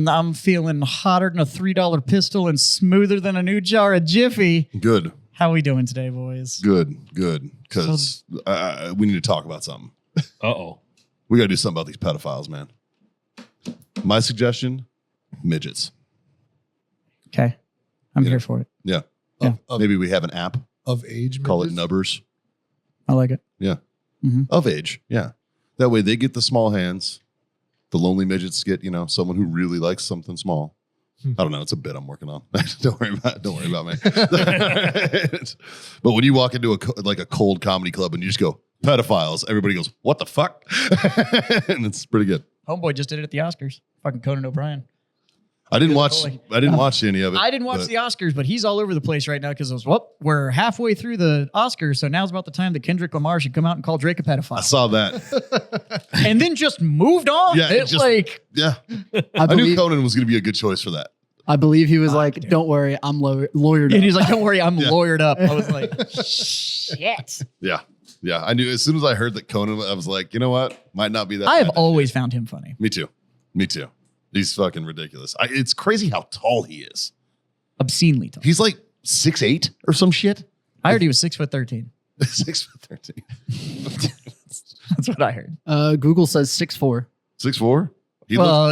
I'm feeling hotter than a $3 pistol and smoother than a new jar of Jiffy. Good. How we doing today, boys? Good. Because we need to talk about something. Uh-oh. We got to do something about these pedophiles, man. My suggestion, midgets. Okay. I'm here for it. Yeah. Yeah. Maybe we have an app. Of age. Call it midgets? Nubbers. I like it. Yeah. Mhm. Of age. Yeah. That way they get the small hands. The lonely midgets get, someone who really likes something small. I don't know. It's a bit I'm working on. Don't worry about me. But when you walk into a cold comedy club and you just go, pedophiles, everybody goes, what the fuck? And it's pretty good. Homeboy just did it at the Oscars. Fucking Conan O'Brien. I didn't watch any of it. I didn't watch the Oscars, but he's all over the place right now because it was, we're halfway through the Oscars, so now's about the time that Kendrick Lamar should come out and call Drake a pedophile. I saw that. And then just moved on. Yeah, Yeah. I knew Conan was going to be a good choice for that. I believe he was like, don't worry, I'm lawyered up. And he's like, don't worry, I'm lawyered up. I was like, shit. Yeah. Yeah. I knew as soon as I heard that Conan, I was like, you know what? Might not be that I have bad. always found him funny. Me too. He's fucking ridiculous. It's crazy how tall he is. Obscenely tall. He's like 6'8" or some shit. I heard he was 6'13". 6'13". That's what I heard. Google says 6'4". 6'4".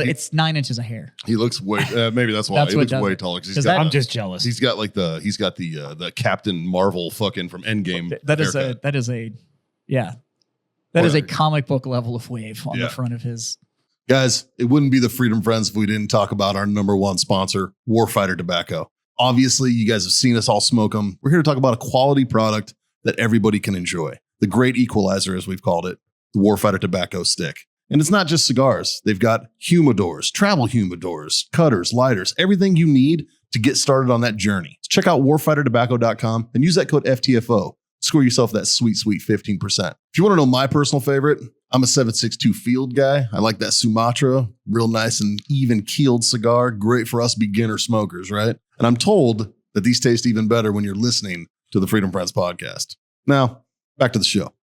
It's 9 inches of hair. He looks way. Maybe that's why That's he what looks does way it. taller. 'Cause I'm just jealous. He's got the Captain Marvel fucking from Endgame. That is a comic book level of wave on the front of his. Guys, it wouldn't be the Freedom Friends if we didn't talk about our number one sponsor, Warfighter Tobacco. Obviously, you guys have seen us all smoke them. We're here to talk about a quality product that everybody can enjoy. The great equalizer, as we've called it, the Warfighter Tobacco Stick. And it's not just cigars. They've got humidors, travel humidors, cutters, lighters, everything you need to get started on that journey. Check out warfightertobacco.com and use that code FTFO. Score yourself that sweet 15%. If you want to know my personal favorite, I'm a 7.62 Field guy. I like that Sumatra, real nice and even keeled cigar. Great for us beginner smokers, right? And I'm told that these taste even better when you're listening to the Freedom Friends podcast. Now, back to the show.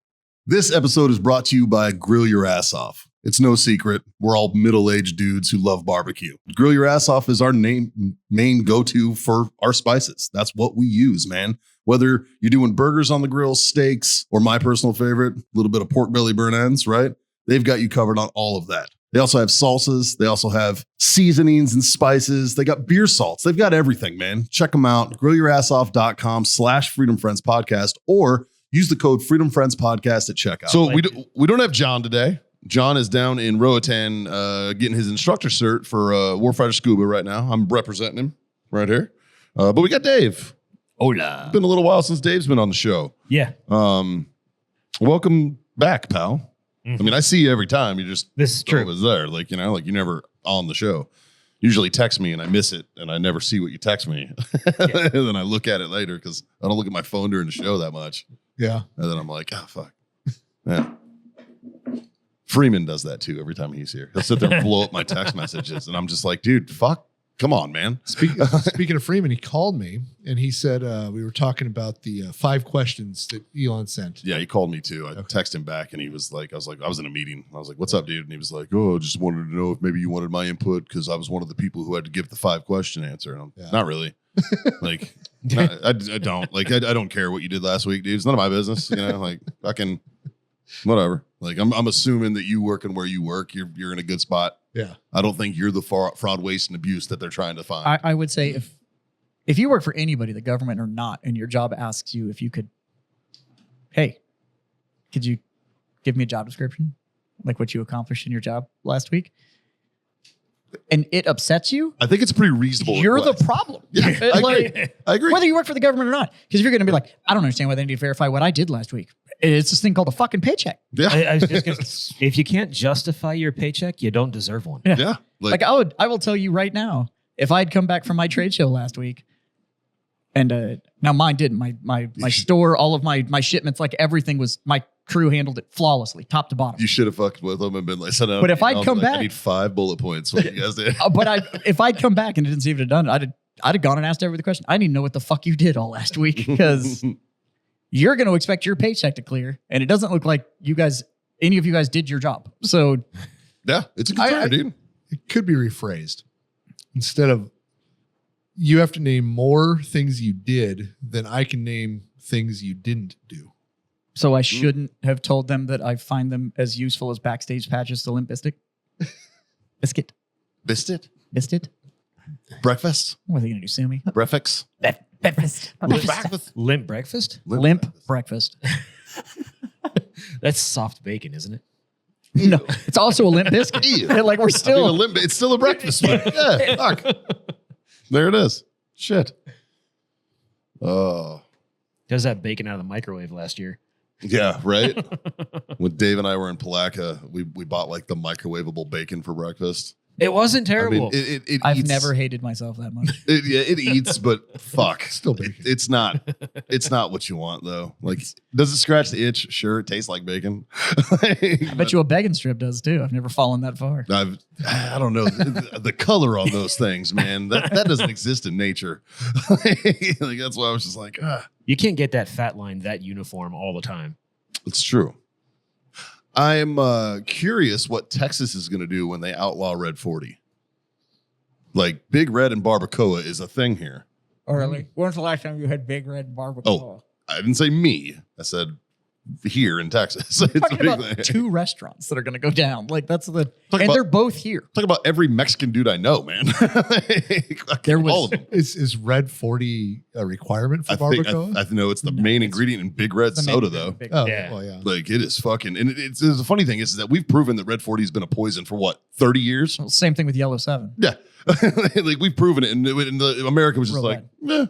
This episode is brought to you by Grill Your Ass Off. It's no secret. We're all middle-aged dudes who love barbecue. Grill Your Ass Off is our main go-to for our spices. That's what we use, man. Whether you're doing burgers on the grill, steaks, or my personal favorite, a little bit of pork belly burn ends, right? They've got you covered on all of that. They also have salsas. They also have seasonings and spices. They got beer salts. They've got everything, man. Check them out. GrillYourAssOff.com/Freedom Friends Podcast, or use the code Freedom Friends Podcast at checkout. So we don't have John today. John is down in Roatan getting his instructor cert for Warfighter Scuba right now. I'm representing him right here. But we got Dave. Hola. It's been a little while since Dave's been on the show. Yeah. Welcome back, pal. I mean, I see you every time. You just This is true. always there. Like you're never on the show. Usually text me and I miss it and I never see what you text me. And then I look at it later because I don't look at my phone during the show that much. Yeah. And then I'm like, oh, fuck. Yeah. Freeman does that too every time he's here. He'll sit there and blow up my text messages. And I'm just like, dude, fuck. Come on, man. Speaking of Freeman, he called me and he said we were talking about the 5 questions that Elon sent. Yeah, he called me too. I texted him back and he was like, I was in a meeting. I was like, what's up, dude? And he was like, oh, just wanted to know if maybe you wanted my input because I was one of the people who had to give the 5-question answer. And I'm not really. Like, I don't. Like, I don't care what you did last week, dude. It's none of my business. Like, fucking whatever. Like, I'm assuming that you working where you work, you're in a good spot. Yeah. I don't think you're the fraud, waste, and abuse that they're trying to find. I would say if you work for anybody, the government or not, and your job asks you if you could, hey, could you give me a job description? Like what you accomplished in your job last week? And it upsets you? I think it's a pretty reasonable You're request. the problem. Yeah, I agree. Whether you work for the government or not. Because if you're going to be like, I don't understand why they need to verify what I did last week. It's this thing called a fucking paycheck. Yeah. I was just gonna, if you can't justify your paycheck, you don't deserve one. Yeah. Like I will tell you right now, if I'd come back from my trade show last week, and now mine didn't. My store, all of my shipments, like everything was, my crew handled it flawlessly, top to bottom. You should have fucked with them and been like, but if I'd come back, I need 5 bullet points. What you guys did. But if I'd come back and didn't see if it had done it, I'd have gone and asked everybody the question. I need to know what the fuck you did all last week because you're going to expect your paycheck to clear, and it doesn't look like any of you guys did your job. So yeah, it's a concern, dude. It could be rephrased. instead of you have to name more things you did than I can name things you didn't do. So I shouldn't have told them that I find them as useful as backstage patches to Limp Bizkit. Biscuit. Biscuit? Biscuit. Breakfast? What are they going to do? Sue me? Breakfast? Breakfast. Limp breakfast? Limp breakfast. That's soft bacon, isn't it? No, it's also a Limp Biscuit. Ew. Like we're I mean, still. it's still a breakfast food. Yeah, fuck. There it is. Shit. Oh. Does that bacon out of the microwave last year? Yeah, right? When Dave and I were in Palaca, we bought like the microwavable bacon for breakfast. It wasn't I terrible. mean, it I've eats, never hated myself that much. it eats, but fuck. Still bacon. It's not what you want though. Like, does it scratch the itch? Sure, it tastes like bacon. I bet you a bacon strip does too. I've never fallen that far. I don't know the color on those things, man. That doesn't exist in nature. Like that's why I was just like, You can't get that fat line that uniform all the time. it's true. I'm curious what Texas is going to do when they outlaw Red 40. Like Big Red and barbacoa is a thing here. Early. When's the last time you had Big Red barbacoa? Oh, I didn't say me. I said here in Texas. It's a Talking big about thing. two restaurants that are going to go down. Like that's the, Talk and about- they're both here. Talk about every Mexican dude I know, man. There was- all of them. Is Red 40 a requirement for I think barbacoa? I know it's the No, main it's- ingredient in Big Red The main soda, thing, though. Big- Oh, Yeah. well, yeah. Like it is fucking, and it's the funny thing is that we've proven that Red 40 has been a poison for what 30 years. Well, same thing with Yellow 7. Yeah, like we've proven it, and America was just Real like,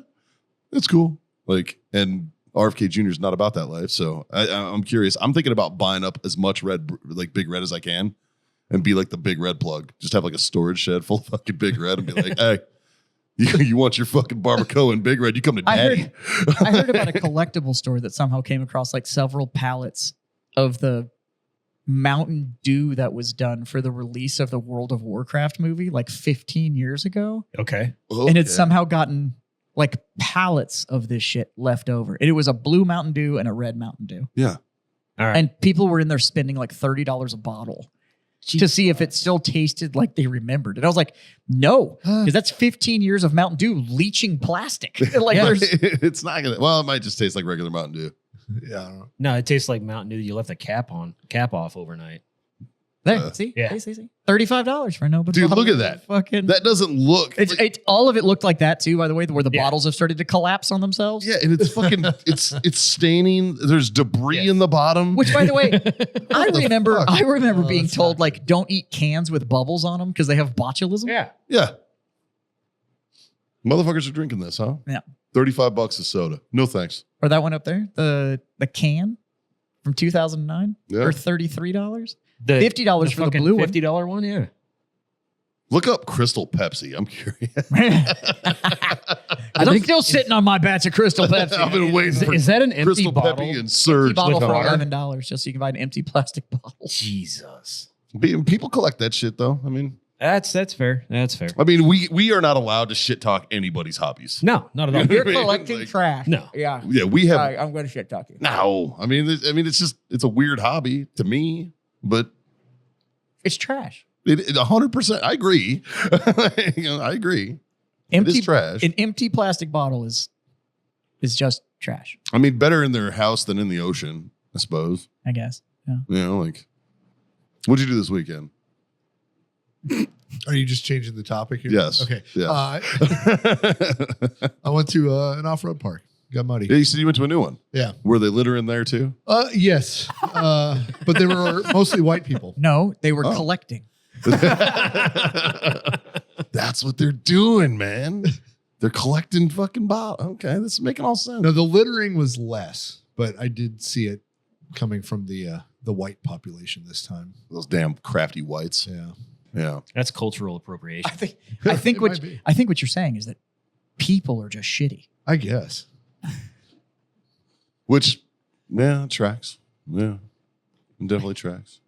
it's cool. Like, and RFK Jr. is not about that life, so I'm curious. I'm thinking about buying up as much like Big Red as I can, and be like the Big Red plug. Just have like a storage shed full of fucking Big Red, and be like, hey. You want your fucking barbacoa and Big Red? You come to Daddy. I heard about a collectible store that somehow came across like several pallets of the Mountain Dew that was done for the release of the World of Warcraft movie like 15 years ago. Okay. Oh, And it's yeah. somehow gotten like pallets of this shit left over. And it was a blue Mountain Dew and a red Mountain Dew. Yeah. All right. And people were in there spending like $30 a bottle to see if it still tasted like they remembered. And I was like, no, because that's 15 years of Mountain Dew leaching plastic. Like there's It's not gonna. Well, it might just taste like regular Mountain Dew. Yeah, I don't know. No, it tastes like Mountain Dew. You left the cap off overnight. there. See, Yeah. see. $35 for no. Dude, look at that. Fucking. That doesn't look. It's all of it looked like that too. By the way, where the Yeah. bottles have started to collapse on themselves. yeah, and it's fucking. it's staining. There's debris Yeah. in the bottom. Which, by the way, I the remember. fuck? I remember Oh, being that's told not like, don't eat cans with bubbles on them because they have botulism. Yeah. yeah. Motherfuckers are drinking this, huh? Yeah. $35 a soda. No thanks. Or that one up there, the can from 2009 Yeah. for $33. The $50 for the fucking blue one. $50 one. Yeah. Look up Crystal Pepsi. I'm curious. I'm still sitting on my batch of Crystal Pepsi. I've been waiting for Is that an empty Crystal bottle? Pepsi and Surge. bottle with for water? $11 just so you can buy an empty plastic bottle. Jesus. People collect that shit, though. I mean, That's fair. That's fair. we are not allowed to shit talk anybody's hobbies. No, not at all. You're I mean, collecting like- trash. No. Yeah. Yeah, we have. I'm going to shit talk you. No, I mean, it's a weird hobby to me, but It's trash. it 100%. I agree. I agree. Empty it is trash. An empty plastic bottle is just trash, I mean, better in their house than in the ocean, I suppose. I guess. Yeah. You know, like, what'd you do this weekend? Are you just changing the topic here? Yes. Okay. Yeah. I went to an off-road park. Got muddy. Yeah, you said you went to a new one. Yeah. Were they littering there too? Yes. But they were mostly white people. No, they were Oh. collecting. That's what they're doing, man. They're collecting fucking bottles. Okay, this is making all sense. No, the littering was less, but I did see it coming from the white population this time. Those damn crafty whites. Yeah. Yeah. That's cultural appropriation. I think It what might be. I think what you're saying is that people are just shitty. I guess. Which, yeah, it tracks. Yeah, it definitely tracks.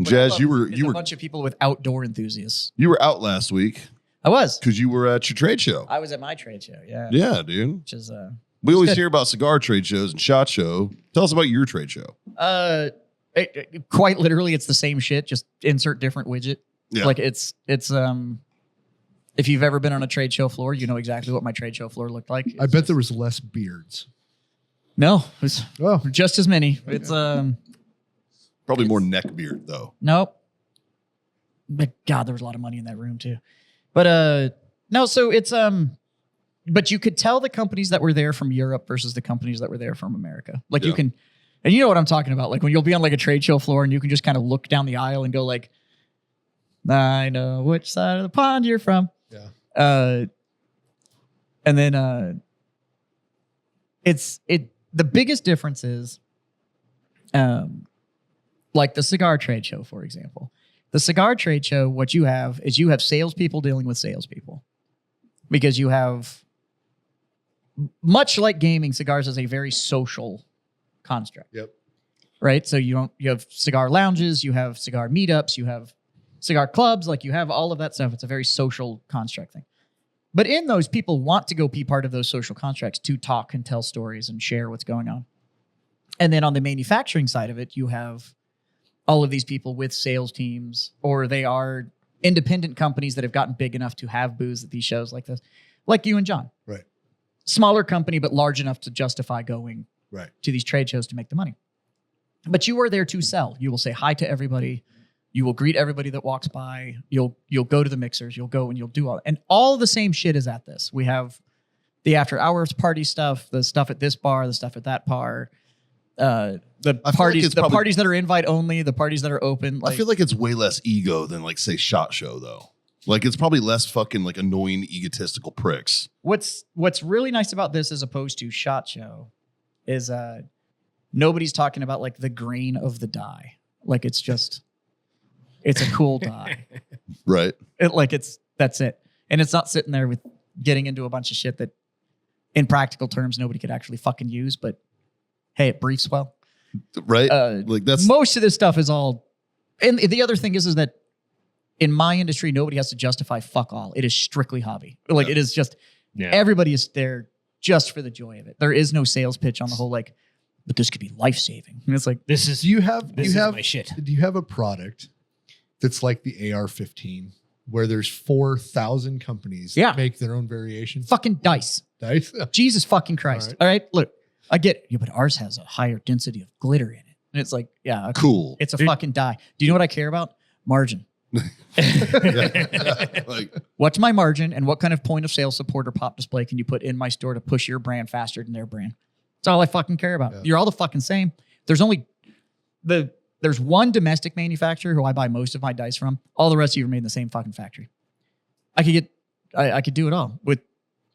Jazz, you It's a were bunch of people with outdoor enthusiasts. out last week I was. because you were at your trade show. I was at my trade show. Yeah. Yeah, dude. Which is We always good. hear about cigar trade shows and shot show. Tell us about your trade show. quite literally it's the same shit, just insert different widget. Yeah. Like it's If you've ever been on a trade show floor, you know exactly what my trade show floor looked like. I bet there was less beards. No, it was Oh, just as many. It's Probably more neck beard though. nope. But God, there was a lot of money in that room too. But no, so it's but you could tell the companies that were there from Europe versus the companies that were there from America. Like you Yeah. can, and you know what I'm talking about. Like when you'll be on like a trade show floor and you can just kind of look down the aisle and go like, I know which side of the pond you're from. yeah. And then the biggest difference is like the cigar trade show, for example. The cigar trade show, what you have is you have salespeople dealing with salespeople. Because you have, much like gaming, cigars is a very social construct. Yep. Right? So you have cigar lounges, you have cigar meetups, you have cigar clubs, like you have all of that stuff. It's a very social construct thing. But in those, people want to go be part of those social constructs to talk and tell stories and share what's going on. And then on the manufacturing side of it, you have all of these people with sales teams, or they are independent companies that have gotten big enough to have booths at these shows like this, like you and John. Right. Smaller company, but large enough to justify going Right. to these trade shows to make the money. But you are there to sell. You will say hi to everybody. You will greet everybody that walks by. You'll go to the mixers. You'll go and you'll do all the same shit is at this. We have the after hours party stuff, the stuff at this bar, the stuff at that bar, the like parties, it's the probably- parties that are invite only, the parties that are open. I feel like it's way less ego than like say SHOT Show though. Like it's probably less fucking like annoying egotistical pricks. What's really nice about this as opposed to SHOT Show is nobody's talking about like the grain of the die. Like it's a cool die. Right. That's it. And it's not sitting there with getting into a bunch of shit that in practical terms nobody could actually fucking use, but hey, it briefs well. Right. Like that's Most of this stuff is all, and the other thing is that in my industry, nobody has to justify fuck all. It is strictly hobby. Like it is just, everybody is there just for the joy of it. There is no sales pitch on the whole, like, but this could be life-saving. And it's like, This is Do you have this is my shit. Do you have a product that's like the AR-15 where there's 4,000 companies Yeah. that make their own variation? fucking dice. Nice. Jesus fucking Christ. All All right, look, I get it. Yeah, but ours has a higher density of glitter in it. And it's like, yeah, okay. cool. It's a fucking die. Do you know what I care about? Margin. Like What's my margin and what kind of point of sale support or pop display can you put in my store to push your brand faster than their brand? That's all I fucking care about. Yeah. You're all the fucking same. There's one domestic manufacturer who I buy most of my dice from. All the rest of you are made in the same fucking factory. I could do it all with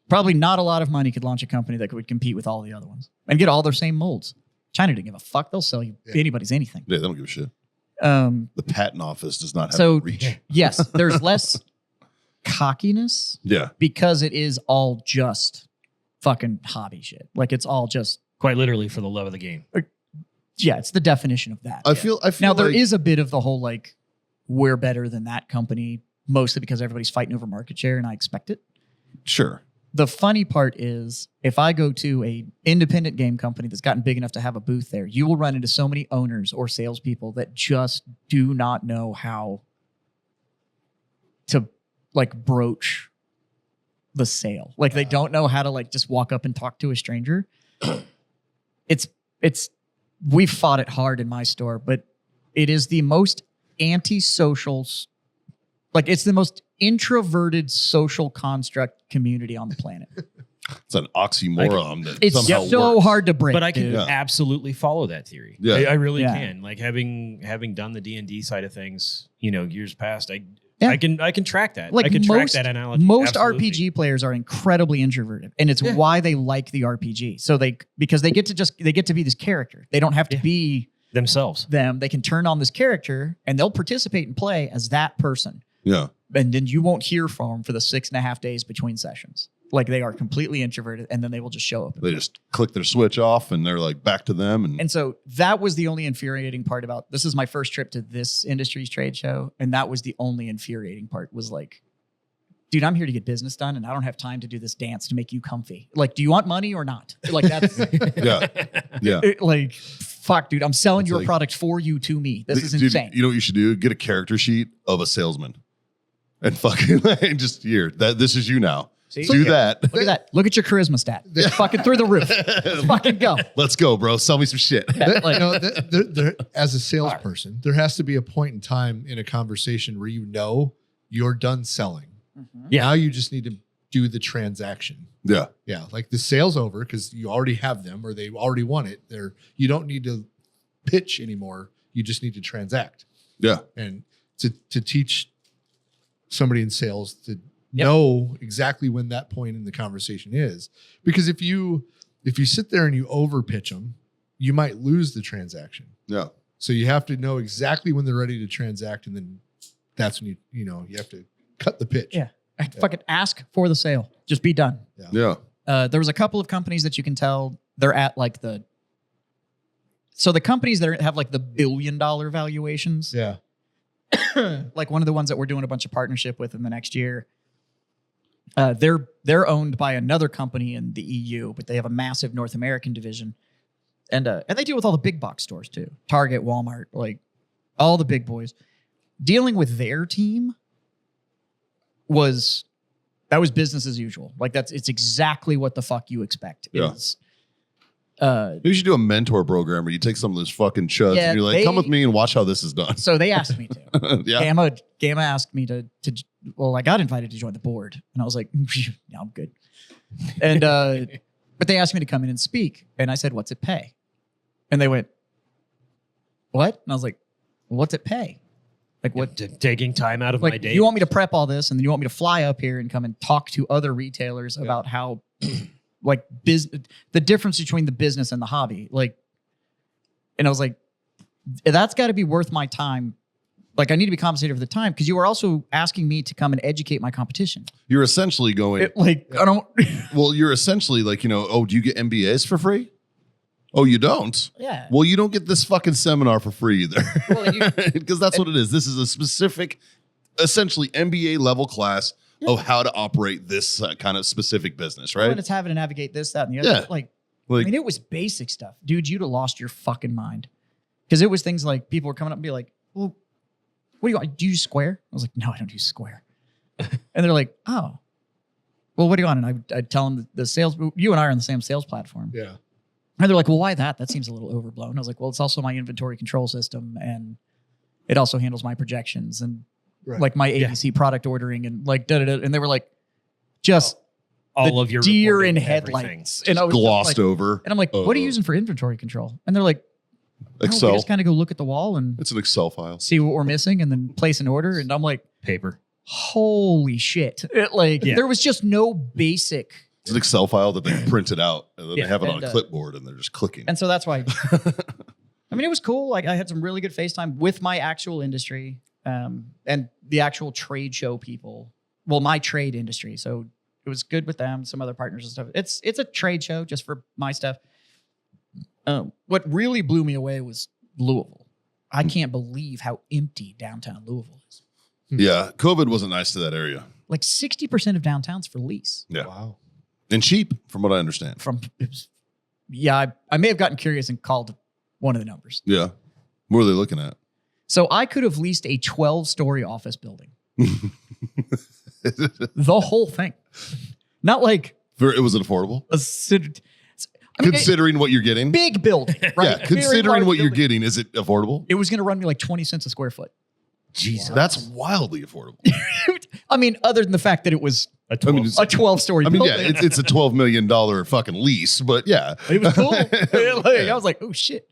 probably not a lot of money. Could launch a company that would compete with all the other ones and get all their same molds. China didn't give a fuck. They'll sell you anybody's anything. yeah, they don't give a shit. Um, The patent office does not have So- reach. yes, there's less cockiness Yeah. because it is all just fucking hobby shit. Like it's all just, Quite literally for the love of the game. yeah, it's the definition of that. I feel Now there like, is a bit of the whole like we're better than that company, mostly because everybody's fighting over market share, and I expect it. sure. The funny part is if I go to a independent game company that's gotten big enough to have a booth there, you will run into so many owners or salespeople that just do not know how to like broach the sale. Like they don't know how to like just walk up and talk to a stranger. We've fought it hard in my store, but it is the most antisocial, like it's the most introverted social construct community on the planet. It's an oxymoron that It's somehow so works. hard to break. But I can dude. Yeah. absolutely follow that theory. Yeah. I really Yeah. can. Like having done the D&D side of things, years past, I Yeah. can track that. Like I can track most- that analogy. Most Absolutely. RPG players are incredibly introverted, and it's why they like the RPG. So because they get to be this character. They don't have to be themselves. them. They can turn on this character, and they'll participate and play as that person. Yeah. And then you won't hear from them for the 6.5 days between sessions. Like they are completely introverted, and then they will just show up. They just click their switch off and they're like back to them. And And so that was the only infuriating part about this. Is my first trip to this industry's trade show, and that was the only infuriating part. Was like, dude, I'm here to get business done, and I don't have time to do this dance to make you comfy. Like, do you want money or not? Like that's yeah. Yeah. like, fuck, dude, I'm selling It's your like- product for you to me. This is Dude, insane. you know what you should do? Get a character sheet of a salesman. and fucking and just here. This is you now. See? Do that. Look at that. Look at your charisma stat. It's fucking through the roof. Let's fucking go. Let's go, bro. Sell me some shit. As a salesperson, there has to be a point in time in a conversation where you know you're done selling. Yeah. Now you just need to do the transaction. Yeah. Yeah, like the sale's over because you already have them or they already want it. You don't need to pitch anymore. You just need to transact. Yeah. And to teach somebody in sales to know exactly when that point in the conversation is, because if you sit there and you over pitch them, you might lose the transaction. Yeah. So you have to know exactly when they're ready to transact, and then that's when you have to cut the pitch. Yeah. Fucking ask for the sale. Just be done. Yeah. There was a couple of companies that you can tell they're at like the companies that have like the $1 billion valuations. Yeah. Like one of the ones that we're doing a bunch of partnership with in the next year. They're owned by another company in the EU, but they have a massive North American division, and they deal with all the big box stores too, Target, Walmart, like all the big boys. Dealing with their team was business as usual. Like it's exactly what the fuck you expect. Yeah. Is, Maybe you should do a mentor program where you take some of those fucking chuds Yeah, and you're like, come with me and watch how this is done. so they asked me to. Yeah. Gamma asked me to. Well, I got invited to join the board, and I was like, "Yeah, I'm good." And but they asked me to come in and speak, and I said, "What's it pay?" And they went, "What?" And I was like, well, "What's it pay?" Like what? Taking time out of Like my day. you want me to prep all this, and then you want me to fly up here and come and talk to other retailers about how, like, the difference between the business and the hobby, like. And I was like, that's got to be worth my time. Like, I need to be compensated for the time because you are also asking me to come and educate my competition. You're essentially going, I don't. well, you're essentially like, oh, do you get MBAs for free? Oh, you don't? Yeah. Well, you don't get this fucking seminar for free either. Well, Because that's what it is. This is a specific, essentially MBA level class of how to operate this kind of specific business, right? When it's having to navigate this, that, and the other. Yeah. Like, Like, I mean, it was basic stuff. Dude, you'd have lost your fucking mind. Because it was things like people were coming up and be like, well, what do you want? Do you use Square? I was like, no, I don't use Square. And they're like, oh, well, what do you want? And I'd tell them the sales, you and I are on the same sales platform. Yeah. And they're like, well, why that? That seems a little overblown. I was like, well, it's also my inventory control system, and it also handles my projections and like my ABC product ordering and like da-da-da. And they were like, just all the of your deer reporting, in everything. headlights. And I was just glossed like, over. and I'm like, what are you using for inventory control? And they're like, oh, Excel. we just kind of go look at the wall and It's an Excel file. see what we're missing and then place an order. And I'm like, Paper. holy shit. There was just no basic. It's an Excel file that they printed out and then Yeah, they have it on and, a clipboard and they're just clicking. And so that's why, I mean, it was cool. Like I had some really good FaceTime with my actual industry and the actual trade show people. Well, my trade industry. So it was good with them, some other partners and stuff. It's a trade show just for my stuff. What really blew me away was Louisville. I can't believe how empty downtown Louisville is. Yeah. COVID wasn't nice to that area. Like 60% of downtown's for lease. Yeah. Wow. And cheap, from what I understand. I may have gotten curious and called one of the numbers. Yeah. What are they looking at? So I could have leased a 12-story office building. The whole thing. Not like Was it affordable? Considering what you're getting? big building, right? Yeah. Very Considering large what you're building. getting, is it affordable? It was going to run me like 20 cents a square foot. Jesus. That's wildly affordable. I mean, other than the fact that it was A I mean, 12. a 12-story I mean, building. yeah, it's a $12 million fucking lease, but yeah. It was cool. I was like, oh shit.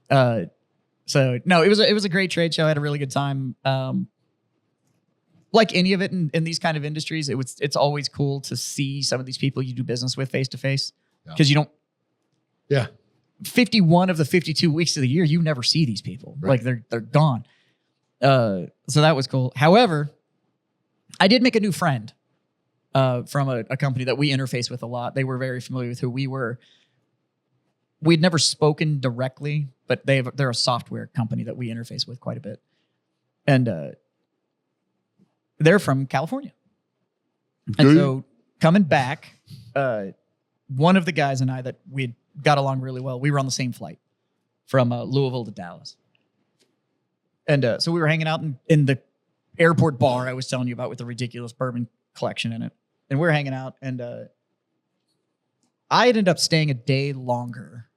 So no, it was a great trade show. I had a really good time. Like any of it in these kind of industries, it's always cool to see some of these people you do business with face to face because you don't. Yeah. 51 of the 52 weeks of the year, you never see these people. Right. Like they're gone. So that was cool. However, I did make a new friend from a company that we interface with a lot. They were very familiar with who we were. We'd never spoken directly, but they're a software company that we interface with quite a bit. And they're from California. And so coming back, one of the guys and I that we got along really well, we were on the same flight from Louisville to Dallas. And so we were hanging out in the airport bar I was telling you about with the ridiculous bourbon collection in it. And we're hanging out, and I ended up staying a day longer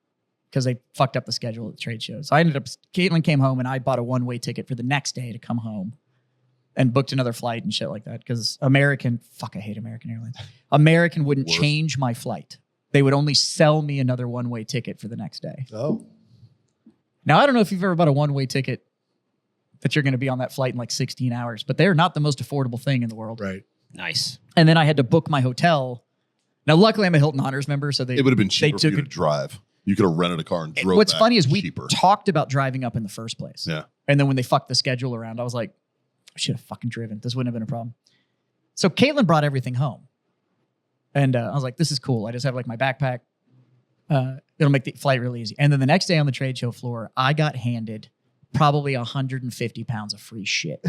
because they fucked up the schedule at the trade show. So Caitlin came home, and I bought a one-way ticket for the next day to come home and booked another flight and shit like that because I hate American Airlines. American wouldn't Worse. change my flight. They would only sell me another one-way ticket for the next day. Oh. Now, I don't know if you've ever bought a one-way ticket that you're going to be on that flight in like 16 hours, but they're not the most affordable thing in the world. Right. Nice. And then I had to book my hotel. Now, luckily, I'm a Hilton Honors member, so It would have been cheaper for took you to it- drive. You could have rented a car and drove What's back funny is we cheaper. talked about driving up in the first place. Yeah. And then when they fucked the schedule around, I was like, I should have fucking driven. This wouldn't have been a problem. So Caitlin brought everything home. And I was like, this is cool. I just have like my backpack. It'll make the flight really easy. And then the next day on the trade show floor, I got handed probably 150 pounds of free shit.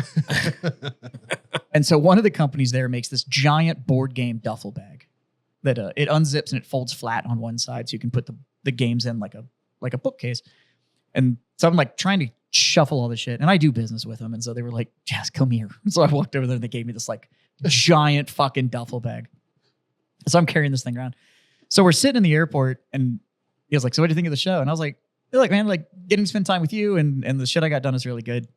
And so one of the companies there makes this giant board game duffel bag that it unzips and it folds flat on one side so you can put the games in like a bookcase. And so I'm like trying to shuffle all this shit. And I do business with them. And so they were like, Jazz, come here. So I walked over there and they gave me this like giant fucking duffel bag. So I'm carrying this thing around. So we're sitting in the airport and he was like, so what do you think of the show? And I was like, man, like getting to spend time with you and the shit I got done is really good.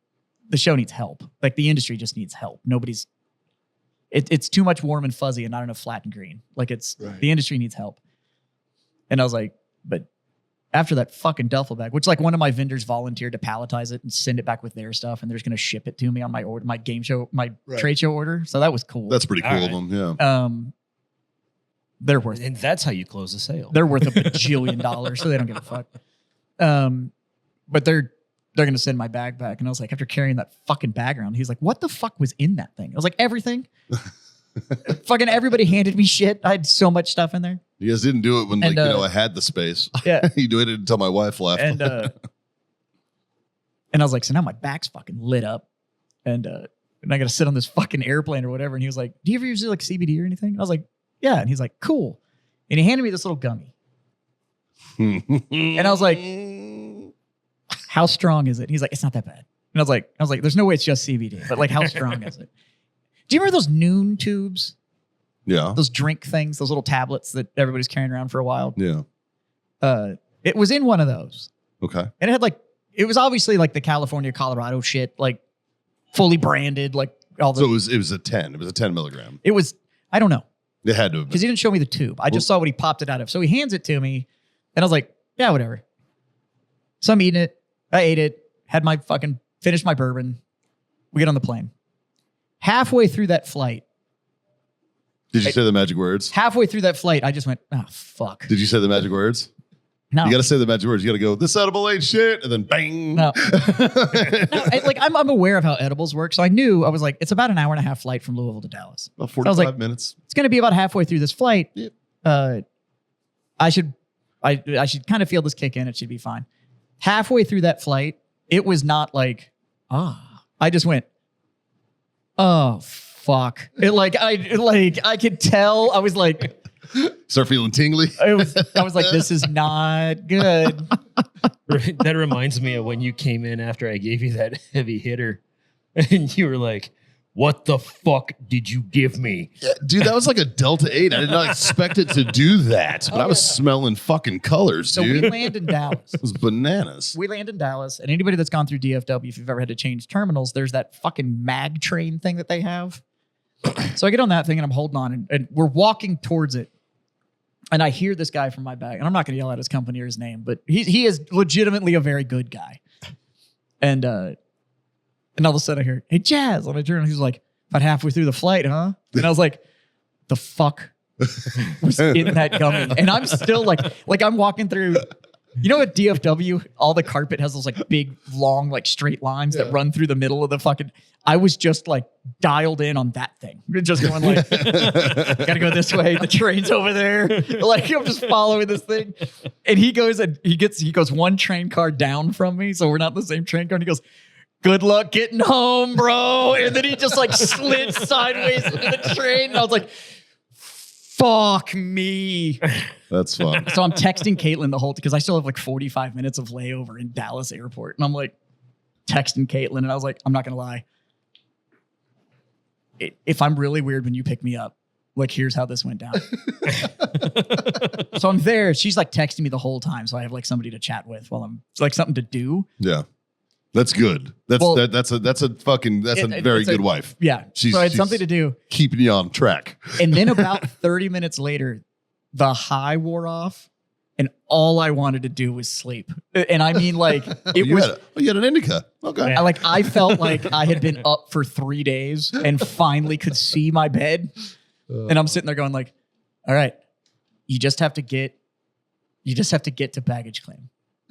The show needs help. Like the industry just needs help. It's too much warm and fuzzy and not enough flat and green. Like Right. the industry needs help. And I was like, but after that fucking duffel bag, which like one of my vendors volunteered to palletize it and send it back with their stuff, and they're just gonna ship it to me on my order, my game show, my Right. trade show order. So that was cool. That's pretty cool All of right. them. Yeah. They're worth And that's how you close the sale. they're worth $1 bajillion, so they don't give a fuck. But they're gonna send my bag back, and I was like, after carrying that fucking bag around, he's like, "What the fuck was in that thing?" I was like, "Everything." Fucking everybody handed me shit. I had so much stuff in there, You guys didn't do it when And, I had the space. yeah. You did it until my wife left. And I was like, so now my back's fucking lit up, and I got to sit on this fucking airplane or whatever. And he was like, "Do you ever use like CBD or anything?" I was like, "Yeah." And he's like, "Cool." And he handed me this little gummy. and I was like, "How strong is it?" He's like, "It's not that bad." And I was like, "There's no way it's just CBD, but like, how strong is it?" Do you remember those Noon tubes? yeah. Those drink things, those little tablets that everybody's carrying around for a while? Yeah. It was in one of those. Okay. And it had like, it was obviously like the California, Colorado shit, like fully branded, like all the, So it was a 10. It was a 10 milligram. it was, I don't know. It had to have Because been. he didn't show me the tube. I just saw what he popped it out of. So he hands it to me and I was like, yeah, whatever. So I'm eating it. I ate it, finished my bourbon. We get on the plane. Halfway through that flight, Did you say the magic words? I just went, oh, fuck. Did you say the magic words? No. You got to say the magic words. You got to go, this edible ain't shit. And then bang. No. I'm aware of how edibles work. So I was like, it's about an hour and a half flight from Louisville to Dallas. About I was 45 like- minutes. It's going to be about halfway through this flight. Yep. I should kind of feel this kick in. It should be fine. Halfway through that flight, it was not like, I just went, oh, fuck. I could tell. I was like, Start feeling tingly. I was like, this is not good. That reminds me of when you came in after I gave you that heavy hitter and you were like, what the fuck did you give me? Yeah, dude, that was like a Delta 8. I did not expect it to do that. But I was smelling fucking colors, So dude. we land in Dallas. It was bananas. We land in Dallas, and anybody that's gone through DFW, if you've ever had to change terminals, there's that fucking mag train thing that they have. So I get on that thing and I'm holding on, and we're walking towards it. And I hear this guy from my back, and I'm not going to yell out his company or his name, but he is legitimately a very good guy. And all of a sudden I hear, hey, Jazz. And I turn and he's like, about halfway through the flight, huh? And I was like, the fuck was in that gummy? And I'm still like I'm walking through. You know at DFW, all the carpet has those like big, long, like straight lines that run through the middle of the fucking. I was just like dialed in on that thing. Just going like, gotta go this way. The train's over there. Like I'm just following this thing. And he goes one train car down from me. So we're not in the same train car. And he goes, good luck getting home, bro. And then he just like slid sideways into the train. And I was like, fuck me. That's fun. So I'm texting Caitlin the whole because I still have like 45 minutes of layover in Dallas airport. And I'm like texting Caitlin and I was like, I'm not going to lie. if I'm really weird when you pick me up, like, here's how this went down. So I'm there. She's like texting me the whole time. So I have like somebody to chat with while it's like something to do. Yeah. That's good. That's Well, that's a very it's good wife. Yeah. She's- so I had she's- something to do. Keeping you on track. And then about 30 minutes later, the high wore off. And all I wanted to do was sleep. And I mean, like, it you was had an indica. Okay. I felt like I had been up for 3 days and finally could see my bed. And I'm sitting there going like, all right, you just have to get to baggage claim.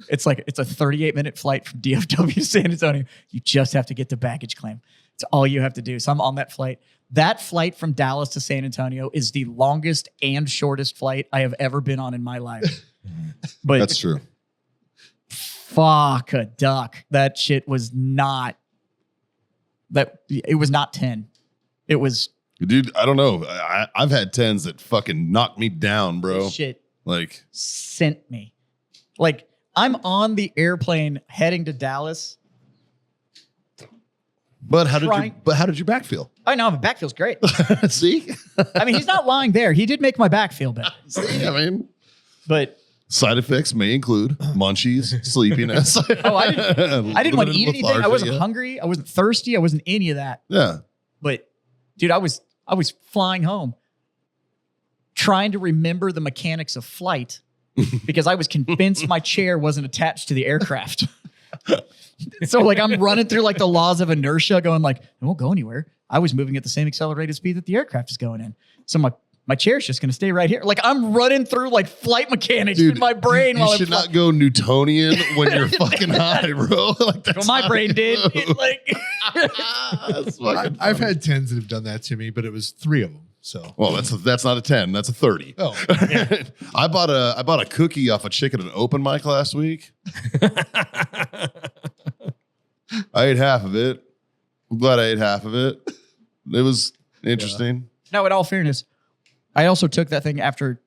It's like, it's a 38-minute flight from DFW to San Antonio. You just have to get to baggage claim. It's all you have to do. So I'm on that flight. That flight from Dallas to San Antonio is the longest and shortest flight I have ever been on in my life. But That's true. fuck a duck. That shit was not, it was not 10. It was Dude, I don't know. I've had 10s that fucking knocked me down, bro. this shit Like, sent me. Like, I'm on the airplane heading to Dallas. but how did Trying- your back feel? I know, my back feels great. See? I mean, he's not lying there. He did make my back feel better. See? I mean, But side effects may include munchies, sleepiness. Oh, I didn't want to eat anything. I wasn't yeah. hungry. I wasn't thirsty. I wasn't any of that. Yeah. But dude, I was flying home trying to remember the mechanics of flight because I was convinced my chair wasn't attached to the aircraft. So like I'm running through like the laws of inertia going like, it won't go anywhere. I was moving at the same accelerated speed that the aircraft is going in. So my chair's just going to stay right here. Like I'm running through like flight mechanics in my brain You while should I'm not go Newtonian when you're fucking high, bro. Like that's Well, my not- brain did. It, like That's fucking I've funny. had 10s that have done that to me, but it was 3 of them. So, Well, that's not a 10. That's a 30. oh, I bought a cookie off a chick at an open mic last week. I ate half of it. I'm glad I ate half of it. It was interesting. now, in all fairness, I also took that thing after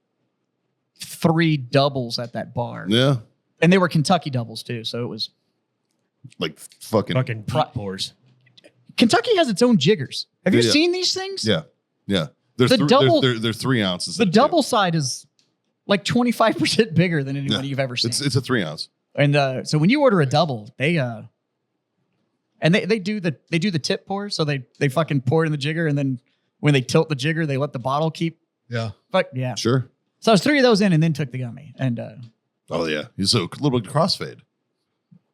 3 doubles at that bar. Yeah. And they were Kentucky doubles too. So it was Like fucking Fucking deep pours. Kentucky has its own jiggers. Have you Yeah. seen these things? Yeah. Yeah. There's The double- they're 3 ounces. The double side is like 25% bigger than anyone Yeah. you've ever seen. It's a 3 ounce. And so when you order a double, they do the tip pour. So they fucking pour it in the jigger, and then when they tilt the jigger, they let the bottle keep. yeah. Fuck yeah. Sure. So I was 3 of those in, and then took the gummy. And Oh yeah. So a little bit of crossfade.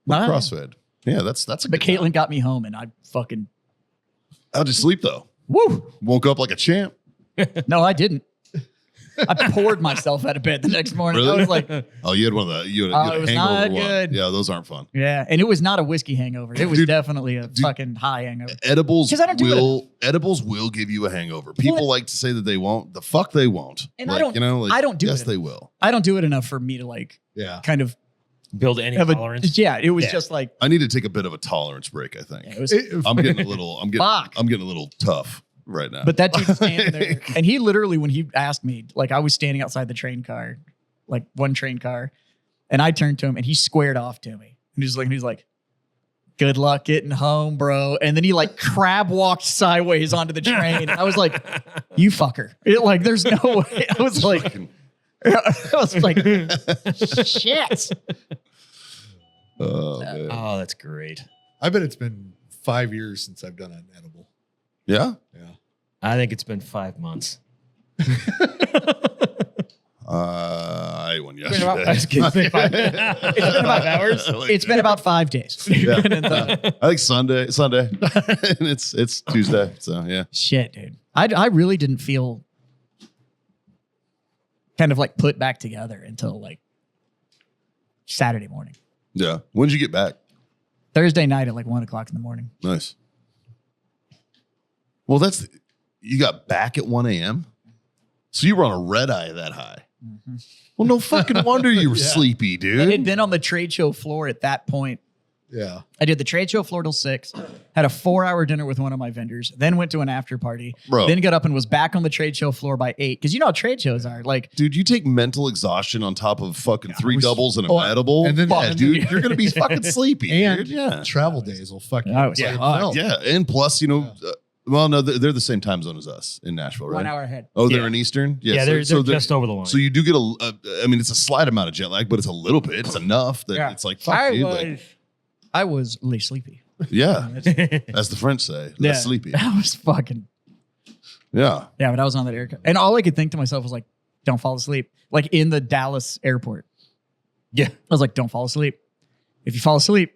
Ah. Crossfade. Yeah, that's a but good time. Caitlin got me home, and I fucking How'd you sleep though? woo. Woke up like a champ. No, I didn't. I poured myself out of bed the next morning. I Really? was like, Oh, you had one of the you had Oh, a it was hangover not one. good. Yeah, those aren't fun. yeah, and it was not a whiskey hangover. It was Dude, definitely a fucking high hangover. Edibles 'Cause I don't do edibles will give you a hangover. People Well, like to say that they won't. The fuck they won't. And I Like, don't- you know, like, I don't do yes, it. they will. I don't do it enough for me to like Yeah. kind of Build any have tolerance. Yeah, it was Yeah. just like I need to take a bit of a tolerance break, I think. it was. I'm getting a little Fuck. I'm getting a little tough right now. But that dude's standing there, and he literally, when he asked me, like I was standing outside the train car, like one train car, and I turned to him, and he squared off to me, and he's like, "Good luck getting home, bro." And then he like crab walked sideways onto the train. I was like, "You fucker!" Like, there's no way. I was like, Fucking- I was like, shit. oh, man. Oh, that's great. I bet it's been 5 years since I've done an edible. Yeah. Yeah. I think it's been 5 months. I ate one been about- yesterday. I was gonna say five- It's been about hours. It's been about 5 days. And, I think Sunday, and it's Tuesday. So yeah. shit, dude. I really didn't feel kind of like put back together until like Saturday morning. Yeah. When did you get back? Thursday night at like 1 o'clock in the morning. Nice. Well, you got back at 1 a.m. So you were on a red eye that high. Well, no fucking wonder you were sleepy, I had dude. been on the trade show floor at that point. Yeah. I did the trade show floor till 6, had a 4-hour dinner with one of my vendors, then went to an after party, Bro. then got up and was back on the trade show floor by 8. Because you know how trade shows are. Like, Dude, you take mental exhaustion on top of fucking 3 was- doubles and a oh, edible. and then- Fuck, and then- dude, you're gonna be fucking sleepy, And dude. Yeah. travel days will fuck you. I was Yeah. fucked. Yeah. And plus, Well, no, they're the same time zone as us in Nashville, right? 1 hour ahead. Oh, they're Yeah. in Eastern? Yeah, so- they're so just over the line. So you do get I mean, it's a slight amount of jet lag, but it's a little bit. It's enough that Yeah. it's like, fuck, dude. Like, I was really sleepy. yeah, That's- as the French say, yeah. less sleepy. I was fucking Yeah. yeah, but I was on that aircraft, and all I could think to myself was like, "Don't fall asleep." Like in the Dallas airport, Yeah. I was like, "Don't fall asleep. If you fall asleep,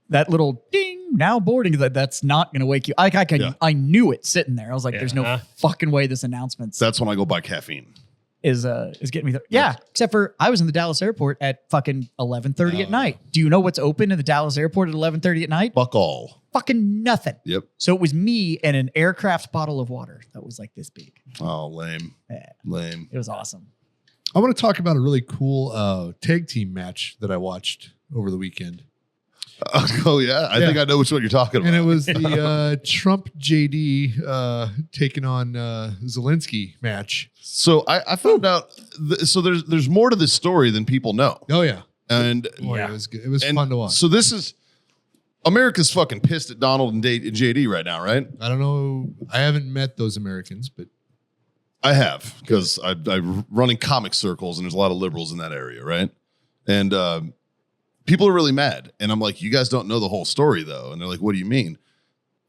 that little ding now boarding that's not going to wake you." Yeah. I knew it sitting there. I was like, "There's no Yeah. fucking way this announcement That's when I go buy caffeine. is getting me there." Yeah, except for I was in the Dallas airport at fucking 11:30 at night. Do you know what's open in the Dallas airport at 11:30 at night? Fuck all. Fucking nothing. Yep. So it was me and an aircraft bottle of water that was like this big. Oh, lame. Yeah, Lame. it was awesome. I want to talk about a really cool tag team match that I watched over the weekend. Oh, yeah. I think I know which one you're talking about. And it was the Trump JD taking on Zelensky match. So I found out. So there's more to this story than people know. Oh, yeah. And Boy, Yeah. it was good. It was and fun to watch. So this is America's fucking pissed at Donald and JD right now, right? I don't know. I haven't met those Americans, but I have because I'm running comic circles and there's a lot of liberals in that area, right? And people are really mad, and I'm like, you guys don't know the whole story though, and they're like, what do you mean?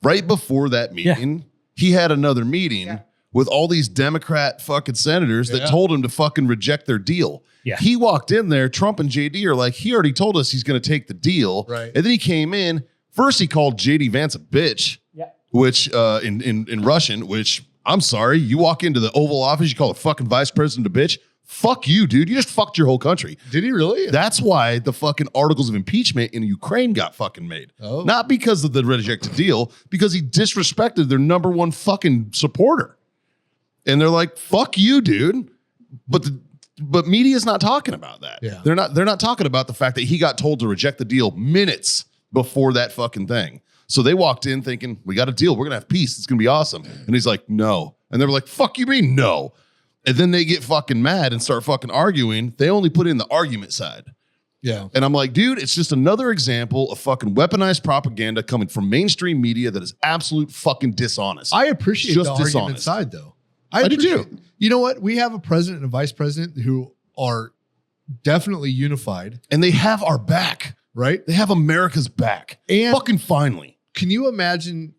Right before that meeting, he had another meeting with all these Democrat fucking senators that Yeah. told him to fucking reject their deal. Yeah. He walked in there, Trump and JD are like, he already told us he's going to take the deal. Right. And then he came in, first he called JD Vance a bitch, Yeah. which in Russian, which I'm sorry, you walk into the Oval Office, you call a fucking vice president a bitch. Fuck you, dude. You just fucked your whole country. did he really? That's why the fucking articles of impeachment in Ukraine got fucking made. Oh. Not because of the rejected deal, because he disrespected their number one fucking supporter. And they're like, fuck you, dude. But media's not talking about that. Yeah. They're not talking about the fact that he got told to reject the deal minutes before that fucking thing. So they walked in thinking, we got a deal. We're going to have peace. It's going to be awesome. And he's like, no. And they were like, fuck you mean no? And then they get fucking mad and start fucking arguing. They only put in the argument side. Yeah. And I'm like, dude, it's just another example of fucking weaponized propaganda coming from mainstream media that is absolute fucking dishonest. I appreciate Just the argument dishonest. side, though. I do too. appreciate- You know what? We have a president and a vice president who are definitely unified, And they have our back. right? They have America's back. And Fucking finally. can you imagine?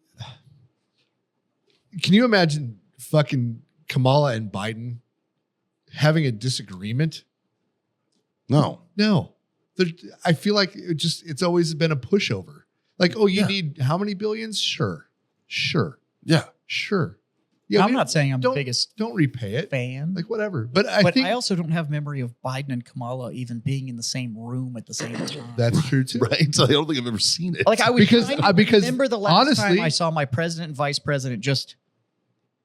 Can you imagine fucking Kamala and Biden having a disagreement? No. No. I feel like it's always been a pushover. Like, oh, you Yeah. need how many billions? Sure. Yeah. Yeah, I'm we not saying I'm the don't- biggest don't repay it. fan, Like whatever. But I but think I also don't have memory of Biden and Kamala even being in the same room at the same time. that's true too. Right? So I don't think I've ever seen it. Like I would Because- because remember the last time honestly- I saw my president and vice president just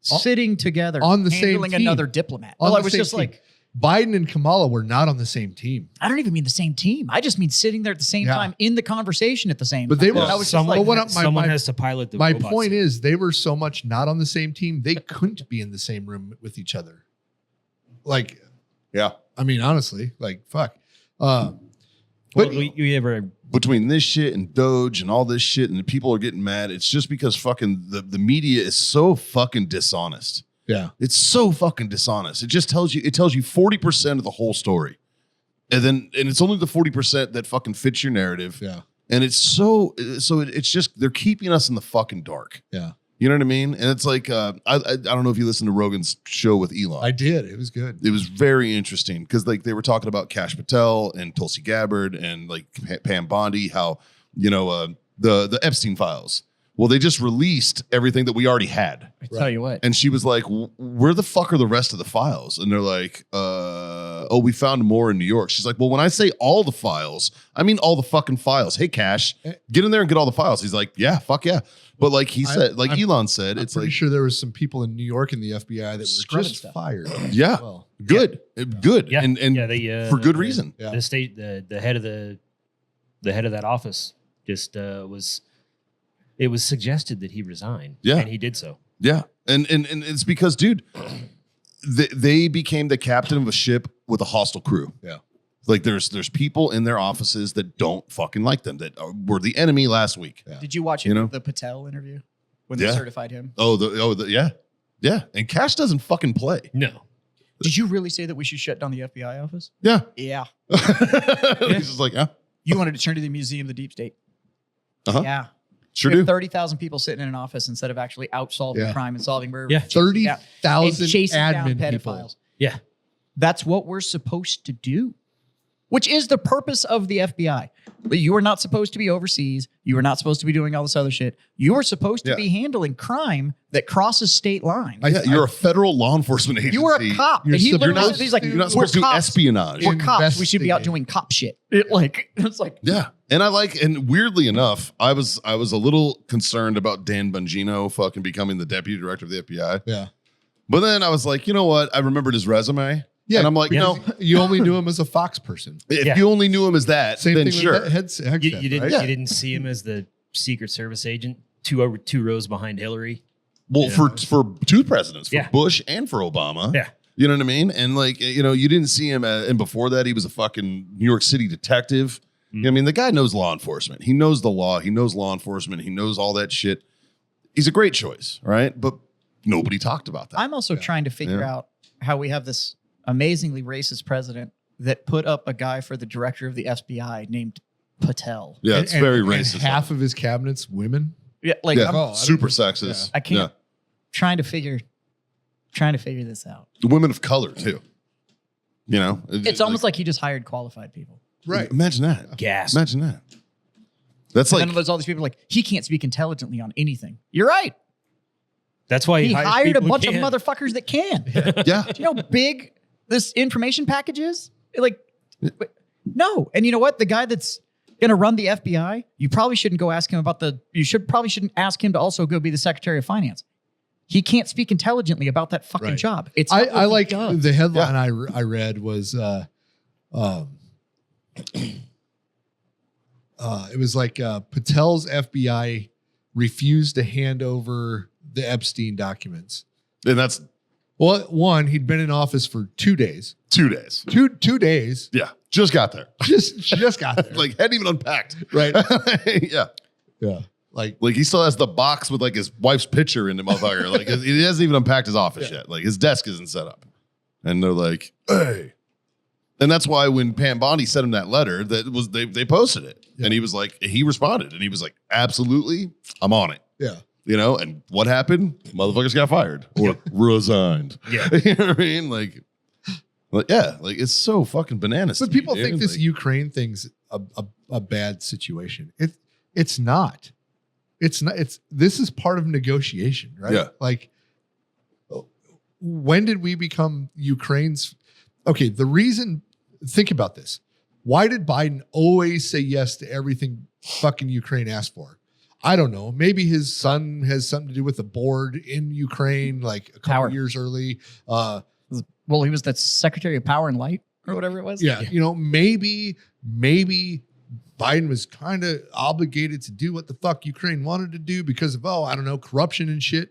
sitting together on the same handling team. another diplomat. On Well, I the was same just team. like, Biden and Kamala were not on the same team. I don't even mean the same team. I just mean sitting there at the same Yeah. time in the conversation at the same But time. they were- And I was just someone like, But what someone my- has to pilot the My robots. point is they were so much not on the same team, they couldn't be in the same room with each other. Like, yeah. I mean, honestly, like fuck. Well, But you ever Between this shit and Doge and all this shit, and the people are getting mad, it's just because fucking the media is so fucking dishonest. yeah. It's so fucking dishonest. It tells you 40% of the whole story. And it's only the 40% that fucking fits your narrative. Yeah. And it's it's just they're keeping us in the fucking dark. Yeah. You know what I mean? And it's like I don't know if you listened to Rogan's show with Elon. I did. It was good. It was very interesting because like they were talking about Kash Patel and Tulsi Gabbard and like Pam Bondi, how the Epstein files. Well, they just released everything that we already had. I tell you what. And she was like, where the fuck are the rest of the files? And they're like, oh, we found more in New York. She's like, well, when I say all the files, I mean all the fucking files. Hey, Cash, get in there and get all the files. He's like, yeah, fuck yeah. But like he said, like Elon said, I'm it's pretty like, sure there was some people in New York in the FBI that were Scrubbing just stuff. fired. yeah, Well, good, good. yeah And yeah they for good reason. yeah. the state the head of the head of that office just it was suggested that he resign. Yeah. And he did so. Yeah. And it's because, dude, they became the captain of a ship with a hostile crew. Yeah. Like there's people in their offices that don't fucking like them, that were the enemy last week. Yeah. Did you watch You know? the Patel interview? when they Yeah. certified him. Yeah. And Cash doesn't fucking play. No. Did you really say that we should shut down the FBI office? Yeah. Yeah. He's just like, yeah, You wanted to turn to the Museum of the Deep State. Uh-huh. Yeah. sure You do. have 30,000 people sitting in an office instead of actually out solving Yeah. crime and solving murder. Yeah. and chasing down- 30,000 and chasing down admin pedophiles. people. Yeah. That's what we're supposed to do, which is the purpose of the FBI. But you are not supposed to be overseas. You are not supposed to be doing all this other shit. You are supposed to Yeah. be handling crime that crosses state lines. Yeah, you're a federal law enforcement agency. You are a cop. You're And he supposed literally to- he's like, You're not we're supposed to do cops. espionage. We're cops. We should be out Investigate. doing cop shit. It's like, Yeah. And weirdly enough, I was a little concerned about Dan Bongino fucking becoming the deputy director of the FBI. Yeah. But then I was like, you know what? I remembered his resume. Yeah. And I'm like, because you only knew him as a Fox person. if Yeah. you only knew him as that, Same then thing sure. with Hegseth, You didn't. right? Yeah. You didn't see him as the Secret Service agent, two rows behind Hillary. Well, for two presidents, for Yeah. Bush and for Obama. Yeah. You know what I mean? And like, you know, you didn't see him. And before that, he was a fucking New York City detective. I mean, the guy knows law enforcement. He knows the law. He knows law enforcement. He knows all that shit. He's a great choice, right? But nobody talked about that. I'm also trying to figure Yeah. out how we have this amazingly racist president that put up a guy for the director of the FBI named Patel. Yeah, it's very racist. And half of his cabinet's women. Yeah, like yeah, I'm Oh, I super didn't- sexist. I can't trying to figure this out. Yeah. Women of color too. You know, It's almost like he just hired qualified people. Right. Imagine that. Gas. Imagine that. That's And like then there's all these people like, he can't speak intelligently on anything. You're right. That's why He hires hired a people who bunch of can. motherfuckers that can. yeah. Do you know how big this information package is? Like, no. And you know what? The guy that's going to run the FBI, you probably shouldn't go ask him about probably shouldn't ask him to also go be the Secretary of Finance. He can't speak intelligently about that fucking Right. job. It's not what I he like does. the headline I read was it was like Patel's FBI refused to hand over the Epstein documents. And that's Well, one, he'd been in office for 2 days. 2 days. Two days. Yeah. Just got there. Just got there. Like hadn't even unpacked. Right. yeah. Yeah. Like Like he still has the box with like his wife's picture in the motherfucker. Like he hasn't even unpacked his office yet. Like his desk isn't set up. And they're like, hey. And that's why when Pam Bondi sent him that letter, that was they posted it. Yeah. And he was like, he responded and he was like, absolutely, I'm on it. yeah. You know, and what happened? Motherfuckers got fired or resigned. Yeah. You know what I mean? Like yeah, like it's so fucking bananas. But to me, people dude. think this Like, Ukraine thing's a bad situation. It's not. It's not. This is part of negotiation, right? Yeah. Like, when did we become Ukraine's? Okay, the reason. Think about this. Why did Biden always say yes to everything fucking Ukraine asked for? I don't know. Maybe his son has something to do with the board in Ukraine, like a couple Power. years early. Well, he was the Secretary of Power and Light or whatever it was. Yeah, you know, maybe Biden was kind of obligated to do what the fuck Ukraine wanted to do because of, I don't know, corruption and shit.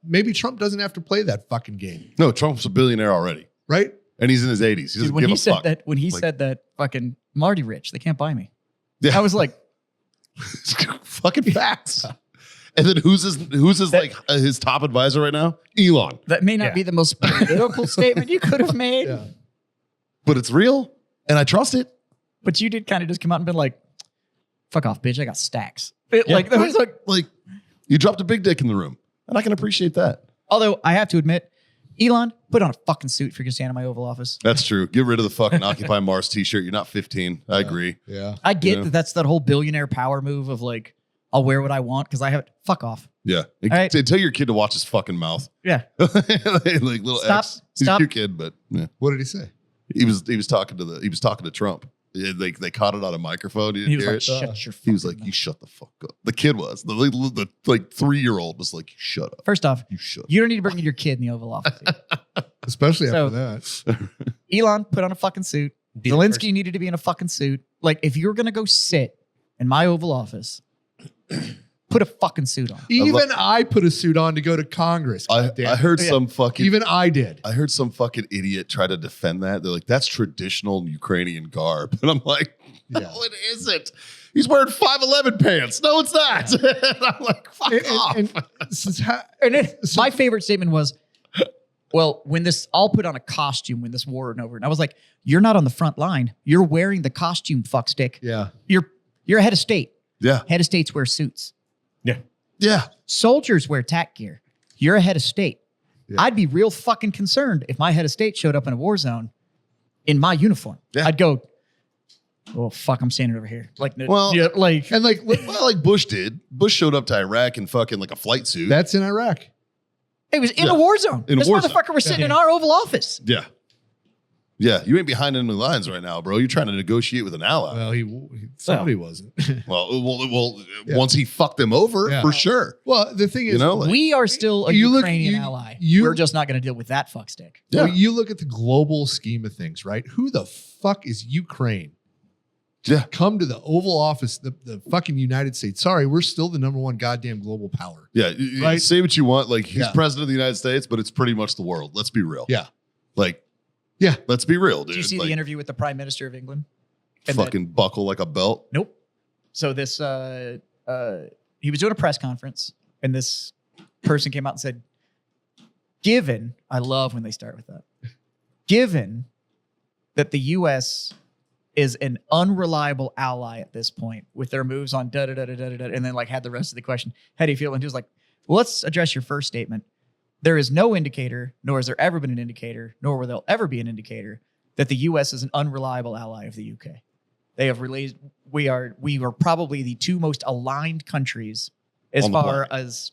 Maybe Trump doesn't have to play that fucking game, no, Trump's a billionaire already. right? And he's in his 80s. He doesn't Dude, when give he a said fuck. that, Like- said that, fucking Marty Rich, they can't buy me. Yeah. I was like, fucking facts. And then who's his top advisor right now? Elon. that may not Yeah. be the most political statement you could have made, Yeah. But it's real and I trust it. but you did kind of just come out and been like, "Fuck off, bitch! I got stacks." Yeah. Like that was like. Like you dropped a big dick in the room. And I can appreciate that. Although I have to admit, Elon, put on a fucking suit if you're gonna stand in my Oval Office. That's true. Get rid of the fucking Occupy Mars t-shirt. You're not 15. I agree. Yeah. I get Yeah. that that's that whole billionaire power move of like, I'll wear what I want because I have. Fuck off. Yeah. right. Tell your kid to watch his fucking mouth. Yeah. like little Stop- X. He's a stop. cute kid, but yeah. What did he say? He was talking to Trump. Yeah, they caught it on a microphone. You He didn't was hear like, it. "Shut your." He was fucking like, "You mouth." shut the fuck up." The kid was the 3-year-old was like, "You shut up. First off, You shut." you don't need to bring your kid in the Oval Office. Especially So- after that. Elon, put on a fucking suit. Be the Zelensky needed to be in a fucking suit. Like, if you're gonna go sit in my Oval Office, put a fucking suit on. Even I put a suit on to go to Congress. I goddamn. heard Yeah. some fucking Even I did. I heard some fucking idiot try to defend that. They're like, "That's traditional Ukrainian garb," and I'm like, "No, Yeah. it isn't." he's wearing 511 pants. No, it's not. And I'm like, fuck off. And since And then my favorite statement was, well, when this, I'll put on a costume when this war is over. And I was like, you're not on the front line. You're wearing the costume, fuckstick. yeah. You're a head of state. Yeah. Head of states wear suits. Yeah. Soldiers wear tack gear. You're a head of state. Yeah. I'd be real fucking concerned if my head of state showed up in a war zone in my uniform. Yeah. I'd go, oh, fuck, I'm standing over here. Like, Well, yeah, like, And like Well, like Bush did. Bush showed up to Iraq in fucking like a flight suit. that's in Iraq. it was in Yeah. a war zone. In a This war zone. motherfucker was sitting in our Oval Office. yeah. Yeah. You ain't behind enemy lines right now, bro. You're trying to negotiate with an ally. Well, somebody wasn't. Well, Yeah. once he fucked them over, Yeah. for sure. Well, the thing is, You know, like, We are still a You look- Ukrainian you- ally. you- We're just not going to deal with that fuckstick. yeah. well, you look at the global scheme of things, right? Who the fuck is Ukraine? Yeah. Come to the Oval Office, the fucking United States. Sorry, we're still the number one goddamn global power. Yeah. Right? Say what you want. Like, he's Yeah. president of the United States, but it's pretty much the world. Let's be real. Yeah. Like, Yeah. let's be real, dude. Did you see like, the interview with the Prime Minister of England? And that- fucking buckle like a belt. Nope. So this, he was doing a press conference, and this person came out and said, "Given, I love when they start with that. Given that the U.S. is an unreliable ally at this point with their moves on da da da da da da," and then like had the rest of the question. How do you feel? And he was like, "Well, let's address your first statement. There is no indicator, nor has there ever been an indicator, nor will there ever be an indicator that the U.S. is an unreliable ally of the U.K. They have released. We are probably the two most aligned countries as On the far planet. as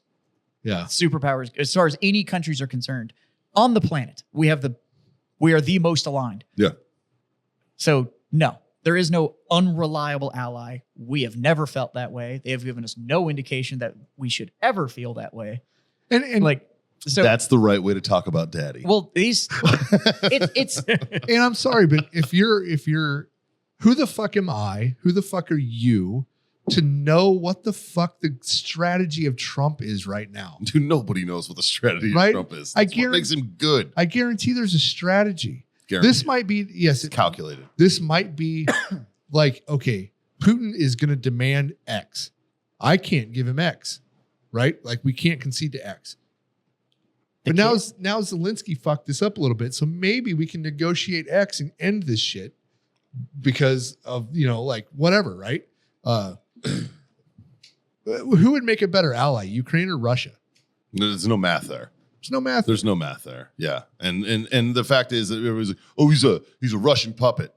Yeah. superpowers, as far as any countries are concerned on the planet. We are the most aligned. Yeah. So no, there is no unreliable ally. We have never felt that way. They have given us no indication that we should ever feel that way. And Like, so That's the right way to talk about daddy. well, it's and I'm sorry, but if you're who the fuck am I? Who the fuck are you to know what the fuck the strategy of Trump is right now? Dude, nobody knows what the strategy Right? of Trump is. I That's what makes him good. I guarantee there's a strategy. Guaranteed. This might be, yes, It's calculated. this might be like, okay, Putin is going to demand X. I can't give him X, right? Like we can't concede to X. But now Zelensky fucked this up a little bit. So maybe we can negotiate X and end this shit because of, like whatever, right? Who would make a better ally, Ukraine or Russia? There's no math there. There's no math. There's no math there. Yeah. And the fact is that everybody's like, oh, he's a Russian puppet.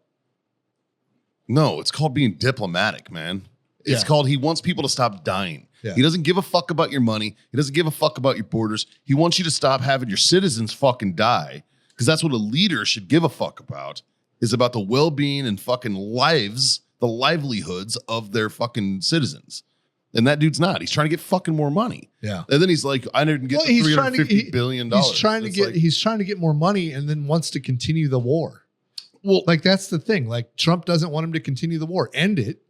No, it's called being diplomatic, man. It's Yeah. called he wants people to stop dying. Yeah. He doesn't give a fuck about your money. He doesn't give a fuck about your borders. He wants you to stop having your citizens fucking die. Because that's what a leader should give a fuck about, is about the well-being and fucking lives, the livelihoods of their fucking citizens. And that dude's not. He's trying to get fucking more money. Yeah. And then he's like, I didn't get Well, the he's trying to- $350 billion. He's trying to It's get like, he's trying to get more money and then wants to continue the war. well, Like that's the thing. Like Trump doesn't want him to continue the war. End it.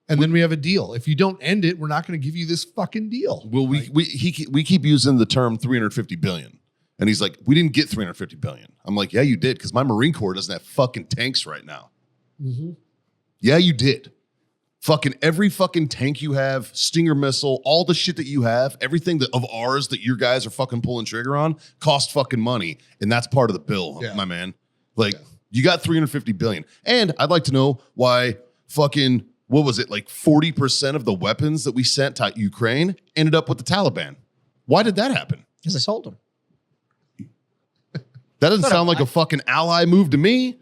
And then we have a deal. If you don't end it, we're not going to give you this fucking deal. well, we keep using the term 350 billion. And he's like, we didn't get 350 billion. I'm like, yeah, you did, because my Marine Corps doesn't have fucking tanks right now. Yeah, you did. Fucking every fucking tank you have, Stinger missile, all the shit that you have, everything that of ours that your guys are fucking pulling trigger on cost fucking money. And that's part of the bill, Yeah. my man. Like, you got 350 billion. And I'd like to know why fucking, what was it, like 40% of the weapons that we sent to Ukraine ended up with the Taliban. Why did that happen? because I sold them. That doesn't sound like a fucking ally move to me.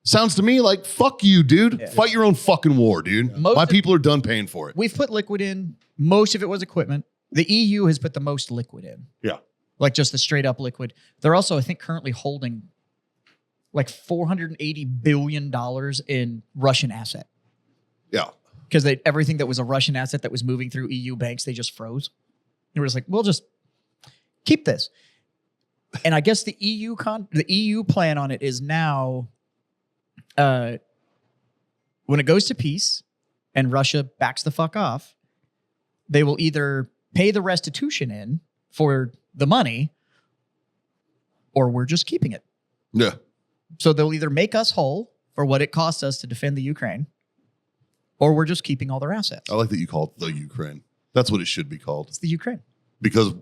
Sounds to me like, fuck you, dude. Yeah. Fight your own fucking war, dude. Most My of- people are done paying for it. We've put liquid in. Most of it was equipment. The EU has put the most liquid in. Yeah. Like just the straight up liquid. They're also, I think, currently holding like $480 billion in Russian asset. Yeah. Because everything that was a Russian asset that was moving through EU banks, they just froze. They were just like, we'll just keep this. And I guess the EU plan on it is now, when it goes to peace and Russia backs the fuck off, they will either pay the restitution in for the money, or we're just keeping it. Yeah. So they'll either make us whole for what it costs us to defend the Ukraine, or we're just keeping all their assets. I like that you call it the Ukraine. That's what it should be called. It's the Ukraine. Because,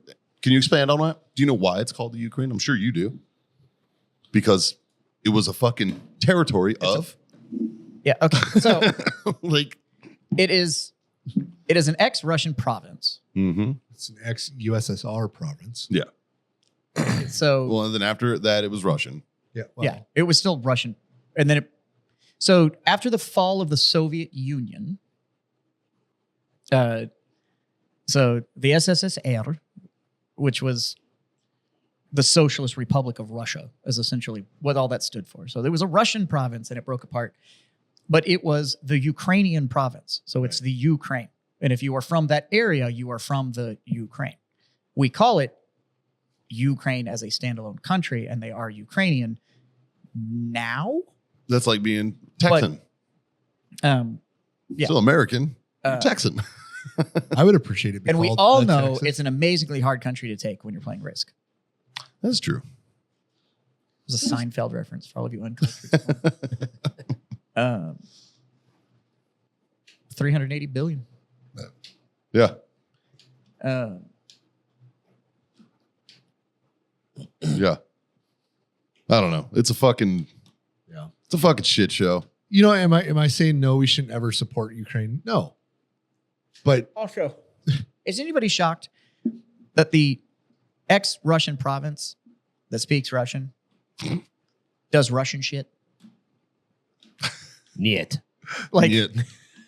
can you expand on that? Do you know why it's called the Ukraine? I'm sure you do. Because it was a fucking territory of, Yeah. Okay. So like, it is an ex-Russian province. mm-hmm. It's an ex-USSR province. Yeah. So Well, and then after that, it was Russian. Yeah. yeah, it was still Russian, and then so after the fall of the Soviet Union, so the SSSR, which was the Socialist Republic of Russia, is essentially what all that stood for. So there was a Russian province, and it broke apart, but it was the Ukrainian province. So it's the Ukraine, and if you are from that area, you are from the Ukraine. We call it Ukraine as a standalone country, and they are Ukrainian now. That's like being Texan. Yeah. Still American. Texan. I would appreciate it. And we all know it's an amazingly hard country to take when you're playing Risk. That's true. It was a Seinfeld reference for all of you uncultured. 380 billion. Yeah. Yeah. I don't know. It's a fucking shit show. You know, am I saying no? We shouldn't ever support Ukraine. No, but Also, is anybody shocked that the ex-Russian province that speaks Russian does Russian shit? Niet. Like, Нет.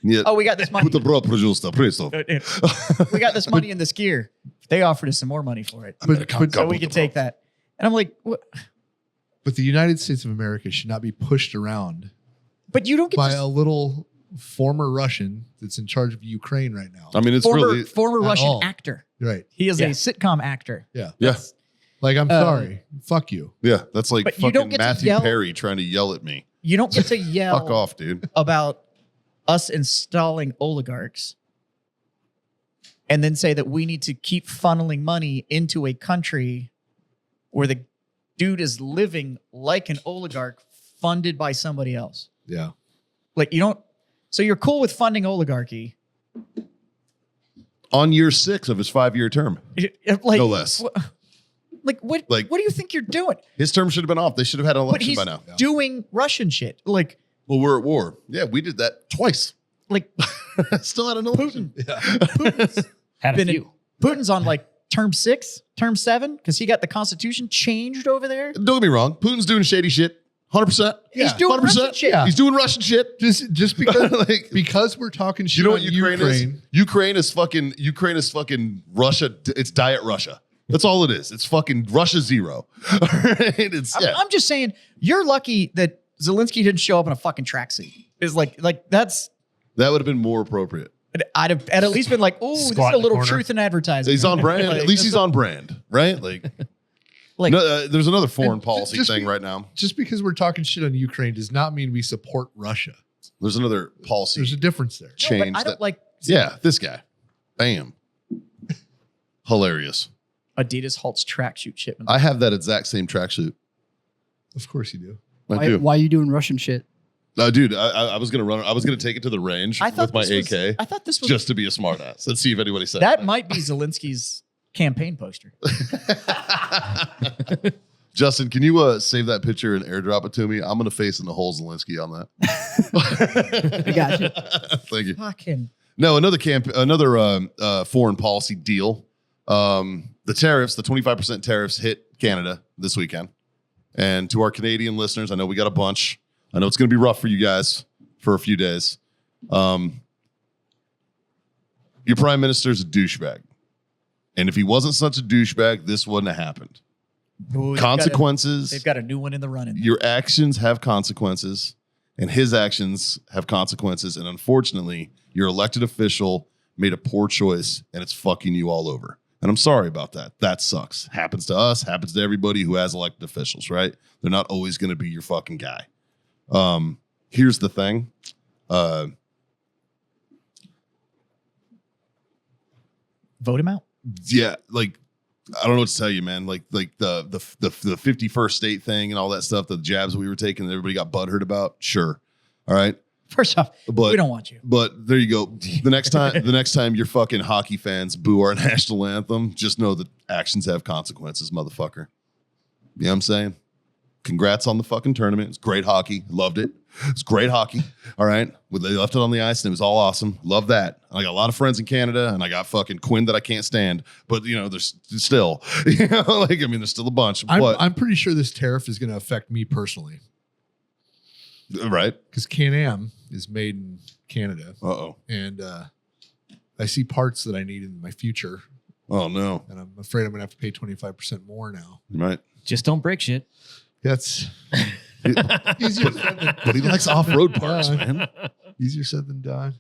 Нет. oh, we got this money. Бутерброд, пожалуйста, пристав. We got this money in this gear. They offered us some more money for it, but so we could take that. And I'm like, what? But the United States of America should not be pushed around But you don't get by to a little former Russian that's in charge of Ukraine right now. I mean, it's former really, former at Russian all. actor. Right. He is Yeah. a sitcom actor. Yeah. yeah, Like, I'm sorry. Fuck you. yeah. That's like But you don't fucking get to Matthew yell- Perry trying to yell at me. You don't get to yell Fuck off, dude. about us installing oligarchs and then say that we need to keep funneling money into a country where the dude is living like an oligarch funded by somebody else. Yeah. Like, you don't, so you're cool with funding oligarchy. On year 6 of his 5-year term. Like, No less. What Like- what do you think you're doing? His term should have been off. They should have had an But election he's by now. doing Russian shit. Like, Well, we're at war. Yeah, we did that twice. like Still had an election. Had a been in- few. Putin's on like term 6, term 7, because he got the constitution changed over there. Don't get me wrong. Putin's doing shady shit. 100%. He's doing Russian shit. Yeah. He's doing Russian shit. Just because Like, because we're talking shit you know what on Ukraine is? Ukraine is fucking Russia. It's diet Russia. That's all it is. It's fucking Russia zero. All right? It's I'm just saying, you're lucky that Zelensky didn't show up in a fucking tracksuit. Is like that's. that would have been more appropriate. I'd have at least been like, oh, this is Squat a in the little corner. truth in advertising. He's on brand. Like, At least he's on brand, right? Like, Like, no, there's another foreign And policy just thing be- right now. just because we're talking shit on Ukraine does not mean we support Russia. There's another policy There's a difference there. no, but change. I don't that, like yeah, this guy. Bam. Hilarious. Adidas halts tracksuit shipment. I have that exact same tracksuit. Of course you do. I do. Why are you doing Russian shit? Dude, I was gonna run. I was gonna take it to the range with my this was- AK I thought this was just to be a smartass. Let's see if anybody said that might be Zelensky's campaign poster. Justin, can you save that picture and airdrop it to me? I'm gonna face in the hole Zelensky on that. I got you. Thank you. Fucking No, another foreign policy deal. The tariffs, the 25% tariffs hit Canada this weekend. And to our Canadian listeners, I know we got a bunch. I know it's going to be rough for you guys for a few days. Your prime minister's a douchebag. And if he wasn't such a douchebag, this wouldn't have happened. Ooh, Consequences. They've got a new one in the running. Your actions have consequences, and his actions have consequences. And unfortunately, your elected official made a poor choice, and it's fucking you all over. And I'm sorry about that. That sucks. Happens to us, happens to everybody who has elected officials, right? They're not always going to be your fucking guy. Here's the thing. Vote him out. Yeah, like I don't know what to tell you, man. Like the 51st state thing and all that stuff, the jabs we were taking that everybody got butthurt about. Sure. All right. First off, But we don't want you. But there you go. The next time your fucking hockey fans boo our national anthem, just know that actions have consequences, motherfucker. You know what I'm saying? Congrats on the fucking tournament. It's great hockey. Loved it. It's great hockee. All right. Well, they left it on the ice and it was all awesome. Love that. I got a lot of friends in Canada and I got fucking Quinn that I can't stand. But, you know, there's still, you know, like, I mean, there's still a bunch. I'm pretty sure this tariff is going to affect me personally right. because Can-Am is made in Canada. Uh-oh. And I see parts that I need in my future. Oh, no. And I'm afraid I'm going to have to pay 25% more now. You might. Just don't break shit. That's easier said than But he likes off-road parts, man. Easier said than done.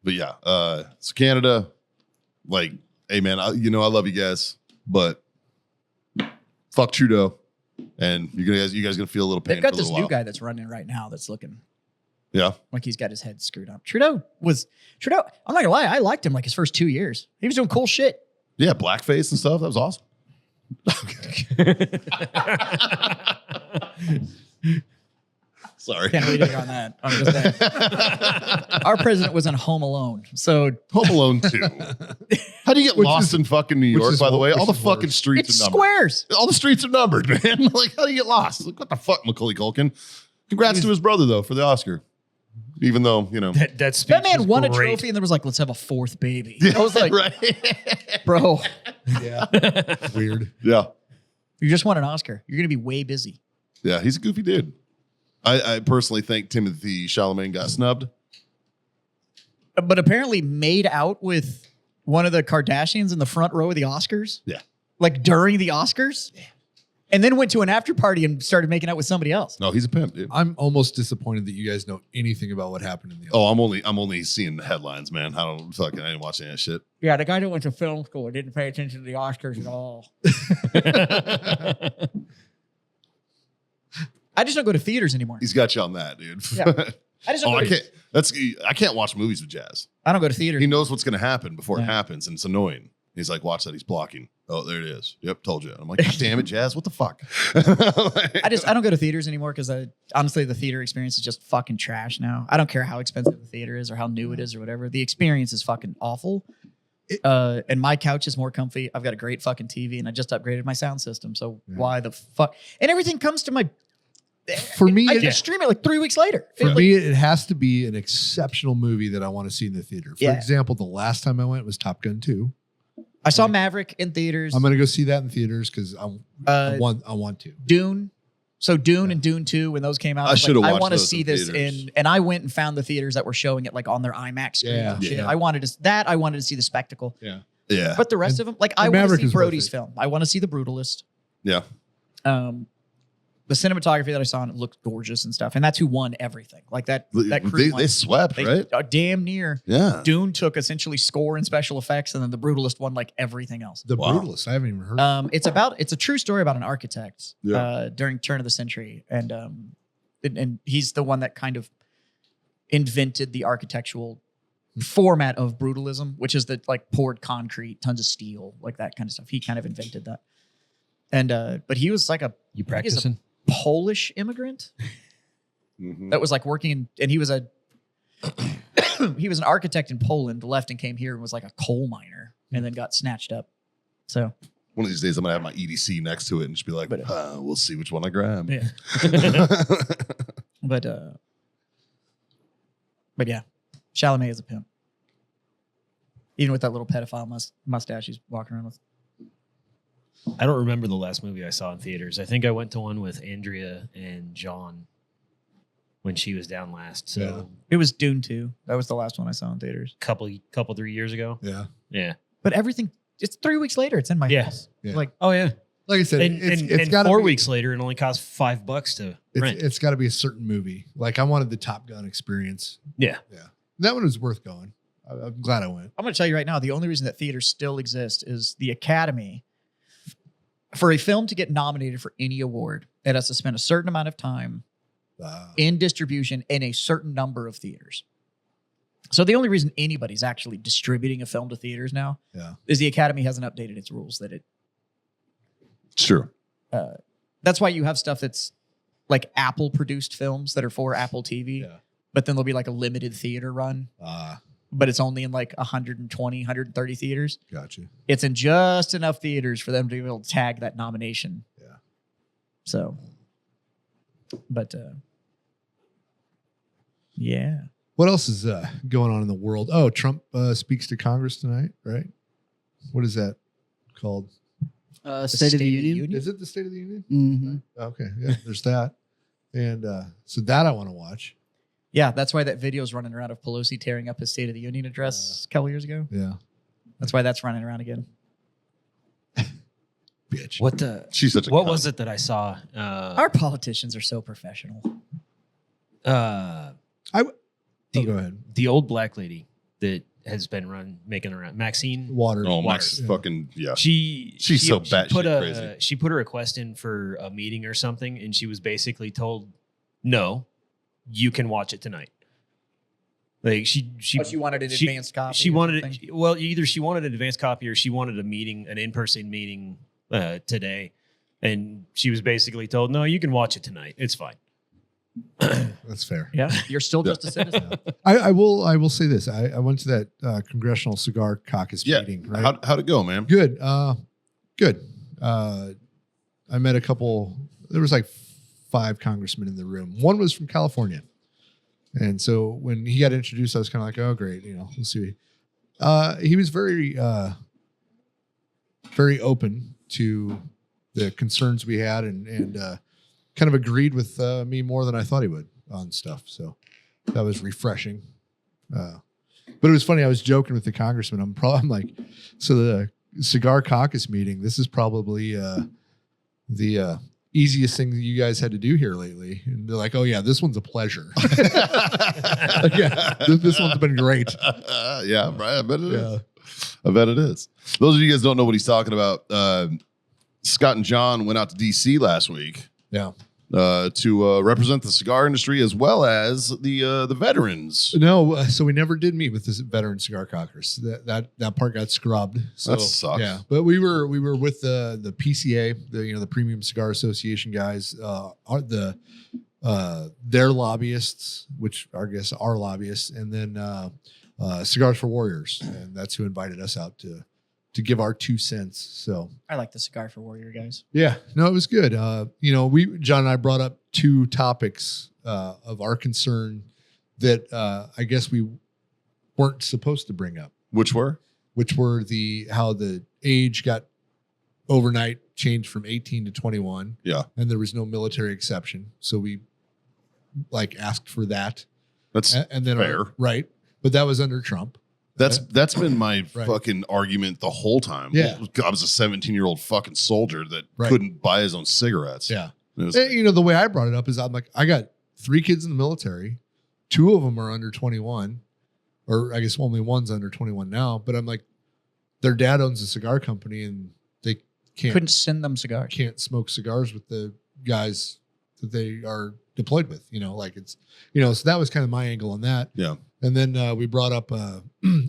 But yeah, so Canada, like, hey man, I love you guys, but fuck Trudeau, and you guys gonna feel a little pain. They've got for a this little new while. guy that's running right now that's looking Yeah, like he's got his head screwed up. Trudeau. I'm not gonna lie, I liked him like his first 2 years. He was doing cool shit. yeah, blackface and stuff. That was awesome. Sorry. Can't really dig on that. I'm just saying. Our president was in Home Alone, so Home Alone 2. How do you get Which lost is- in fucking New York? is By the way, which all the is fucking worse. streets it's are numbered. squares. All the streets are numbered, man. Like, how do you get lost? Like, what the fuck, Macaulay Culkin? Congrats to his brother though for the Oscar, even though you know. That speech That man was won a great. trophy, and there was like, let's have a fourth baby. I was like, right. bro, Yeah. Weird. Yeah. you just won an Oscar. You're gonna be way busy. Yeah, he's a goofy dude. I personally think Timothy Chalamet got snubbed. But apparently made out with one of the Kardashians in the front row of the Oscars. Yeah. Like during the Oscars. Yeah. And then went to an after party and started making out with somebody else. No, he's a pimp, dude. I'm almost disappointed that you guys know anything about what happened in the Oh, I'm only seeing the headlines, man. I didn't watch any of that shit. Yeah, the guy that went to film school didn't pay attention to the Oscars at all. I just don't go to theaters anymore. He's got you on that, dude. Yeah. I just don't Oh, go I can't watch movies with Jazz. I don't go to theaters. He knows what's going to happen before it Yeah. happens, and it's annoying. He's like, watch that. He's blocking. Oh, there it is. Yep, told you. And I'm like, God damn it, Jazz. What the fuck? I don't go to theaters anymore because honestly the theater experience is just fucking trash now. I don't care how expensive the theater is or how new it is or whatever. The experience is fucking awful. And my couch is more comfy. I've got a great fucking TV and I just upgraded my sound system. So why the fuck? And everything comes to my. For me, I it- just stream it like 3 weeks later. For It- me, it has to be an exceptional movie that I want to see in the theater. For Yeah. example, the last time I went was Top Gun 2. I saw Maverick in theaters. I'm going to go see that in theaters because I want to. Dune. So Dune and Dune 2, when those came out, I was should've I watched want to those see in this theaters. and I went and found the theaters that were showing it like on their IMAX screen. Yeah. and shit. Yeah. I wanted to see the spectacle. Yeah. Yeah. But the rest of them, like I and want to Maverick see is worth Brody's it. film. I want to see The Brutalist. Yeah. The cinematography that I saw, and it looked gorgeous and stuff. And that's who won everything. Like that crew won. They swept, They- right? damn near. Yeah. Dune took essentially score and special effects, and then The Brutalist won like everything else. The Wow. Brutalist. I haven't even heard. It's a true story about an architect Yeah. during turn of the century, and he's the one that kind of invented the architectural format of brutalism, which is the like poured concrete, tons of steel, like that kind of stuff. He kind of invented that, and but he was like You I think he's a practicing? Polish immigrant Mhm. that was like working in, and he was an architect in Poland, left and came here and was like a coal miner, and then got snatched up. So One of these days, I'm gonna have my EDC next to it and just be like, But, "We'll see which one I grab." yeah. But yeah, Chalamet is a pimp. Even with that little pedophile mustache he's walking around with. I don't remember the last movie I saw in theaters. I think I went to one with Andrea and John when she was down last. So Yeah. It was Dune 2. That was the last one I saw in theaters. couple 3 years ago. yeah. Yeah. But everything, it's 3 weeks later. It's in my Yeah. house. Yeah. Like, Oh yeah. Like I said, And, it's got 4 to weeks later, it only costs $5 to rent. It's got to be a certain movie. Like I wanted the Top Gun experience. Yeah. Yeah. That one was worth going. I'm glad I went. I'm going to tell you right now, the only reason that theaters still exist is the Academy. For a film to get nominated for any award, it has to spend a certain amount of time in distribution in a certain number of theaters. So the only reason anybody's actually distributing a film to theaters now Yeah. is the Academy hasn't updated its rules that it. It's true. That's why you have stuff that's like Apple produced films that are for Apple TV. Yeah. but then there'll be like a limited theater run, but it's only in like 120, 130 theaters. Gotcha. It's in just enough theaters for them to be able to tag that nomination. Yeah. So, but yeah. What else is going on in the world? Oh, Trump speaks to Congress tonight, right? What is that called? State of the Union. Is it the State of the Union? Mm-hmm. Okay, yeah, there's that. And so that I want to watch. Yeah, that's why that video is running around of Pelosi tearing up his State of the Union address a couple years ago. Yeah. That's why that's running around again. Bitch. What the? She's such a What cunt. was it that I saw? Our politicians are so professional. Go ahead. The old black lady that has been making around, Maxine. Water. Oh, Max is Yeah. fucking, yeah. She's so batshit crazy. She put a request in for a meeting or something, and she was basically told, "No, you can watch it tonight." Like she wanted an advanced copy. She or wanted something? it. Well, either she wanted an advanced copy or she wanted a meeting, an in-person meeting today, and she was basically told, "No, you can watch it tonight. It's fine." That's fair. Yeah, you're still just a citizen. I will say this. I went to that Congressional Cigar Caucus Yeah. meeting. Right. How'd it go, man? Good. Good. I met a couple. There was like 5 congressmen in the room. One was from California, and so when he got introduced, I was kind of like, "Oh, great, we'll see." He was very, very open to the concerns we had, and kind of agreed with me more than I thought he would on stuff. So that was refreshing. But it was funny. I was joking with the congressman. I'm like, so the Cigar Caucus meeting, this is probably the easiest thing that you guys had to do here lately. And they're like, "Oh yeah, this one's a pleasure." Like, yeah, this one's been great. Yeah, right. I bet it is. Yeah. I bet it is. Those of you guys don't know what he's talking about. Scott and John went out to DC last week Yeah. to represent the cigar industry as well as the veterans. No, so we never did meet with this veteran cigar caucus. That part got scrubbed. So That sucks. Yeah, but we were with the PCA, the Premium Cigar Association guys, their lobbyists, which I guess are lobbyists, and then Cigars for Warriors, and that's who invited us out to give our 2 cents. So I like the Cigar for Warrior guys. yeah, no, it was good. John and I brought up 2 topics of our concern that I guess we weren't supposed to bring up, Which were? which were how the age got overnight changed from 18 to 21. Yeah. And there was no military exception. So we asked for that. That's And then fair. right. But that was under Trump. That's been my Right. fucking argument the whole time. Yeah. I was a 17-year-old fucking soldier that Right. couldn't buy his own cigarettes. Yeah. It was- And, the way I brought it up is I'm like, I got 3 kids in the military. 2 of them are under 21, or I guess only one's under 21 now. But I'm like, their dad owns a cigar company and they Couldn't send them cigars. can't smoke cigars with the guys that they are deployed with. So that was kind of my angle on that. Yeah. And then we brought up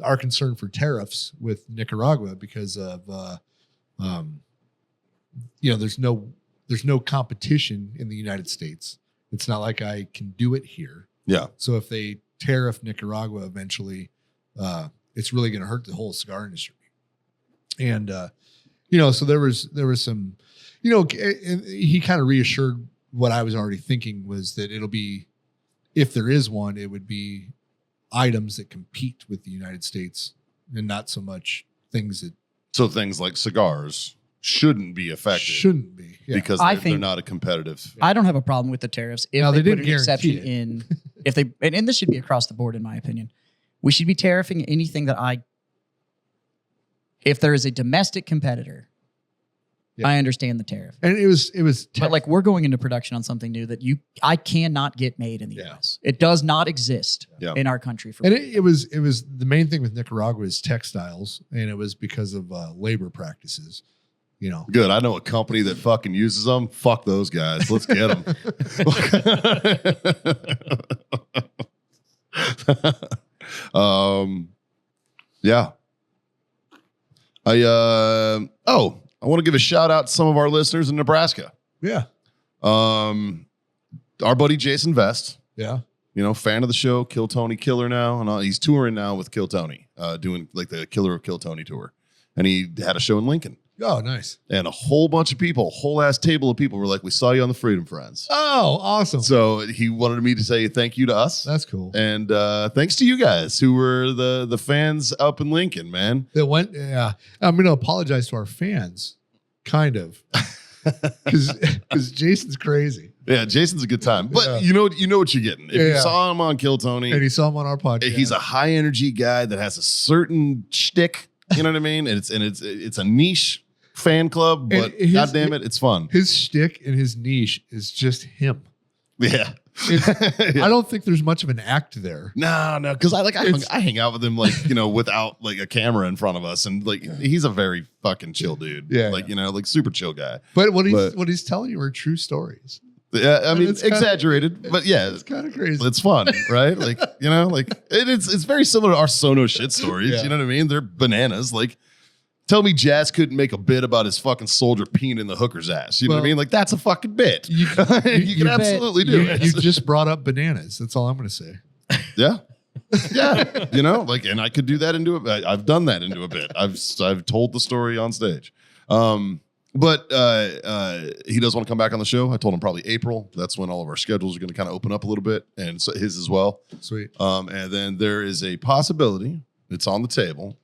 our concern for tariffs with Nicaragua because of there's no competition in the United States. It's not like I can do it here. Yeah. So if they tariff Nicaragua eventually, it's really going to hurt the whole cigar industry. And so there was some, and he kind of reassured what I was already thinking was that it'll be, if there is one, it would be items that compete with the United States and not so much things that So things like cigars shouldn't be affected shouldn't be. Yeah. because I they're think- not a competitive. I don't have a problem with the tariffs if No, they, they put didn't an exception guarantee in. If they and this should be across the board, in my opinion, we should be tariffing anything that if there is a domestic competitor, Yeah. I understand the tariff. And it was But we're going into production on something new that I cannot get made in the Yeah. US. It does not exist Yeah. in our country. For and it was the main thing with Nicaragua is textiles, and it was because of labor practices. Good. I know a company that fucking uses them. Fuck those guys. Let's get them. Yeah. I want to give a shout out to some of our listeners in Nebraska. Yeah, Our buddy Jason Vest, yeah, fan of the show, Kill Tony Killer now, and he's touring now with Kill Tony, doing like the Killer of Kill Tony tour, and he had a show in Lincoln, Oh, nice. and a whole bunch of people, whole ass table of people were like, "We saw you on the Freedom Friends." Oh, awesome. So he wanted me to say thank you to us, That's cool. and thanks to you guys who were the fans up in Lincoln, man. That went, yeah. I'm going to apologize to our fans, kind of, because Jason's crazy. Yeah, Jason's a good time, but Yeah. you know what you're getting. If you Yeah. saw him on Kill Tony, And he saw him on our podcast. he's a high energy guy that has a certain shtick. You know what I mean? And it's a niche fan club, but And his- god damn it, it's fun. his shtick and his niche is just him. Yeah. I don't think there's much of an act there. No, because I It's- hang out with him without like a camera in front of us, and like he's a very fucking chill dude. Yeah. Like super chill guy. But what But- he's telling you are true stories. Yeah, I mean it's kinda- exaggerated, but yeah, It's kind of crazy. it's fun, right? Like it's very similar to our Sono shit stories. Yeah. You know what I mean? They're bananas. Like, tell me Jazz couldn't make a bit about his fucking soldier peeing in the hooker's ass. You know what I Well, mean? Like that's a fucking bit. You, You can absolutely do it. You just brought up bananas. That's all I'm going to say. Yeah. Yeah. And I could do that into it. I've done that into a bit. I've told the story on stage. But he does want to come back on the show. I told him probably April. That's when all of our schedules are going to kind of open up a little bit, and so his as well. Sweet. And then there is a possibility, it's on the table,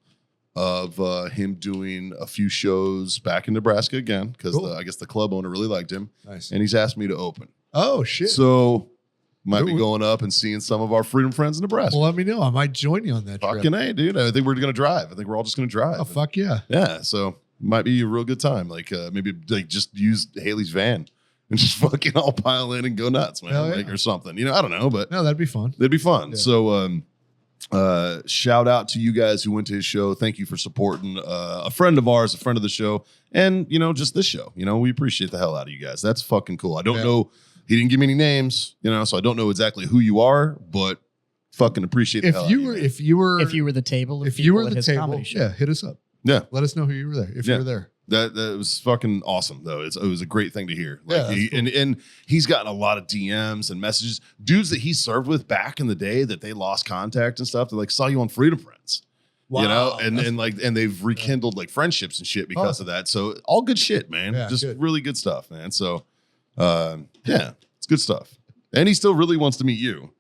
of him doing a few shows back in Nebraska again, because Cool. I guess the club owner really liked him, Nice. and he's asked me to open. Oh, shit. So might be Cool. going up and seeing some of our Freedom Friends in Nebraska. Well, let me know. I might join you on that trip. Fucking A, dude. I think we're going to drive. I think we're all just going to drive. Oh, fuck yeah. Yeah, so might be a real good time. Like maybe like just use Haley's van and just fucking all pile in and go nuts, man. Hell yeah. Like or something. I don't know, but No, that'd be fun. it'd be fun. Yeah. So shout out to you guys who went to his show. Thank you for supporting a friend of ours, a friend of the show, and just this show. We appreciate the hell out of you guys. That's fucking cool. I don't Yeah. know. He didn't give me any names, so I don't know exactly who you are, but fucking appreciate the hell out of you. If you were the table, of if you were people at the his table, comedy show. yeah, hit us up. Yeah. Let us know who you were there. If Yeah. you were there. That was fucking awesome though. It was a great thing to hear. Yeah, Like that's cool. and he's gotten a lot of DMs and messages. Dudes that he served with back in the day that they lost contact and stuff. They like saw you on Freedom Friends. And they've rekindled like friendships and shit because of that. So all good shit, man. Yeah, Just good. really good stuff, man. So yeah, it's good stuff. And he still really wants to meet you.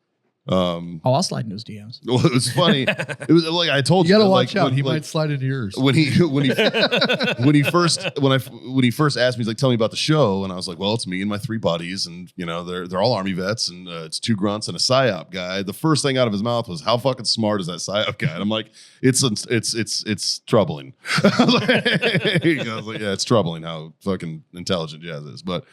I'll slide into his DMs. Well, it was funny. It was like I told You you. got to like, watch out. when- He like, might slide into yours. when he first asked me, he's like, tell me about the show, and I was like, well, it's me and my three buddies, and they're all Army vets, and it's two grunts and a psyop guy. The first thing out of his mouth was, how fucking smart is that psyop guy? And I'm like, it's troubling. I was like, yeah, it's troubling how fucking intelligent Jazz is. But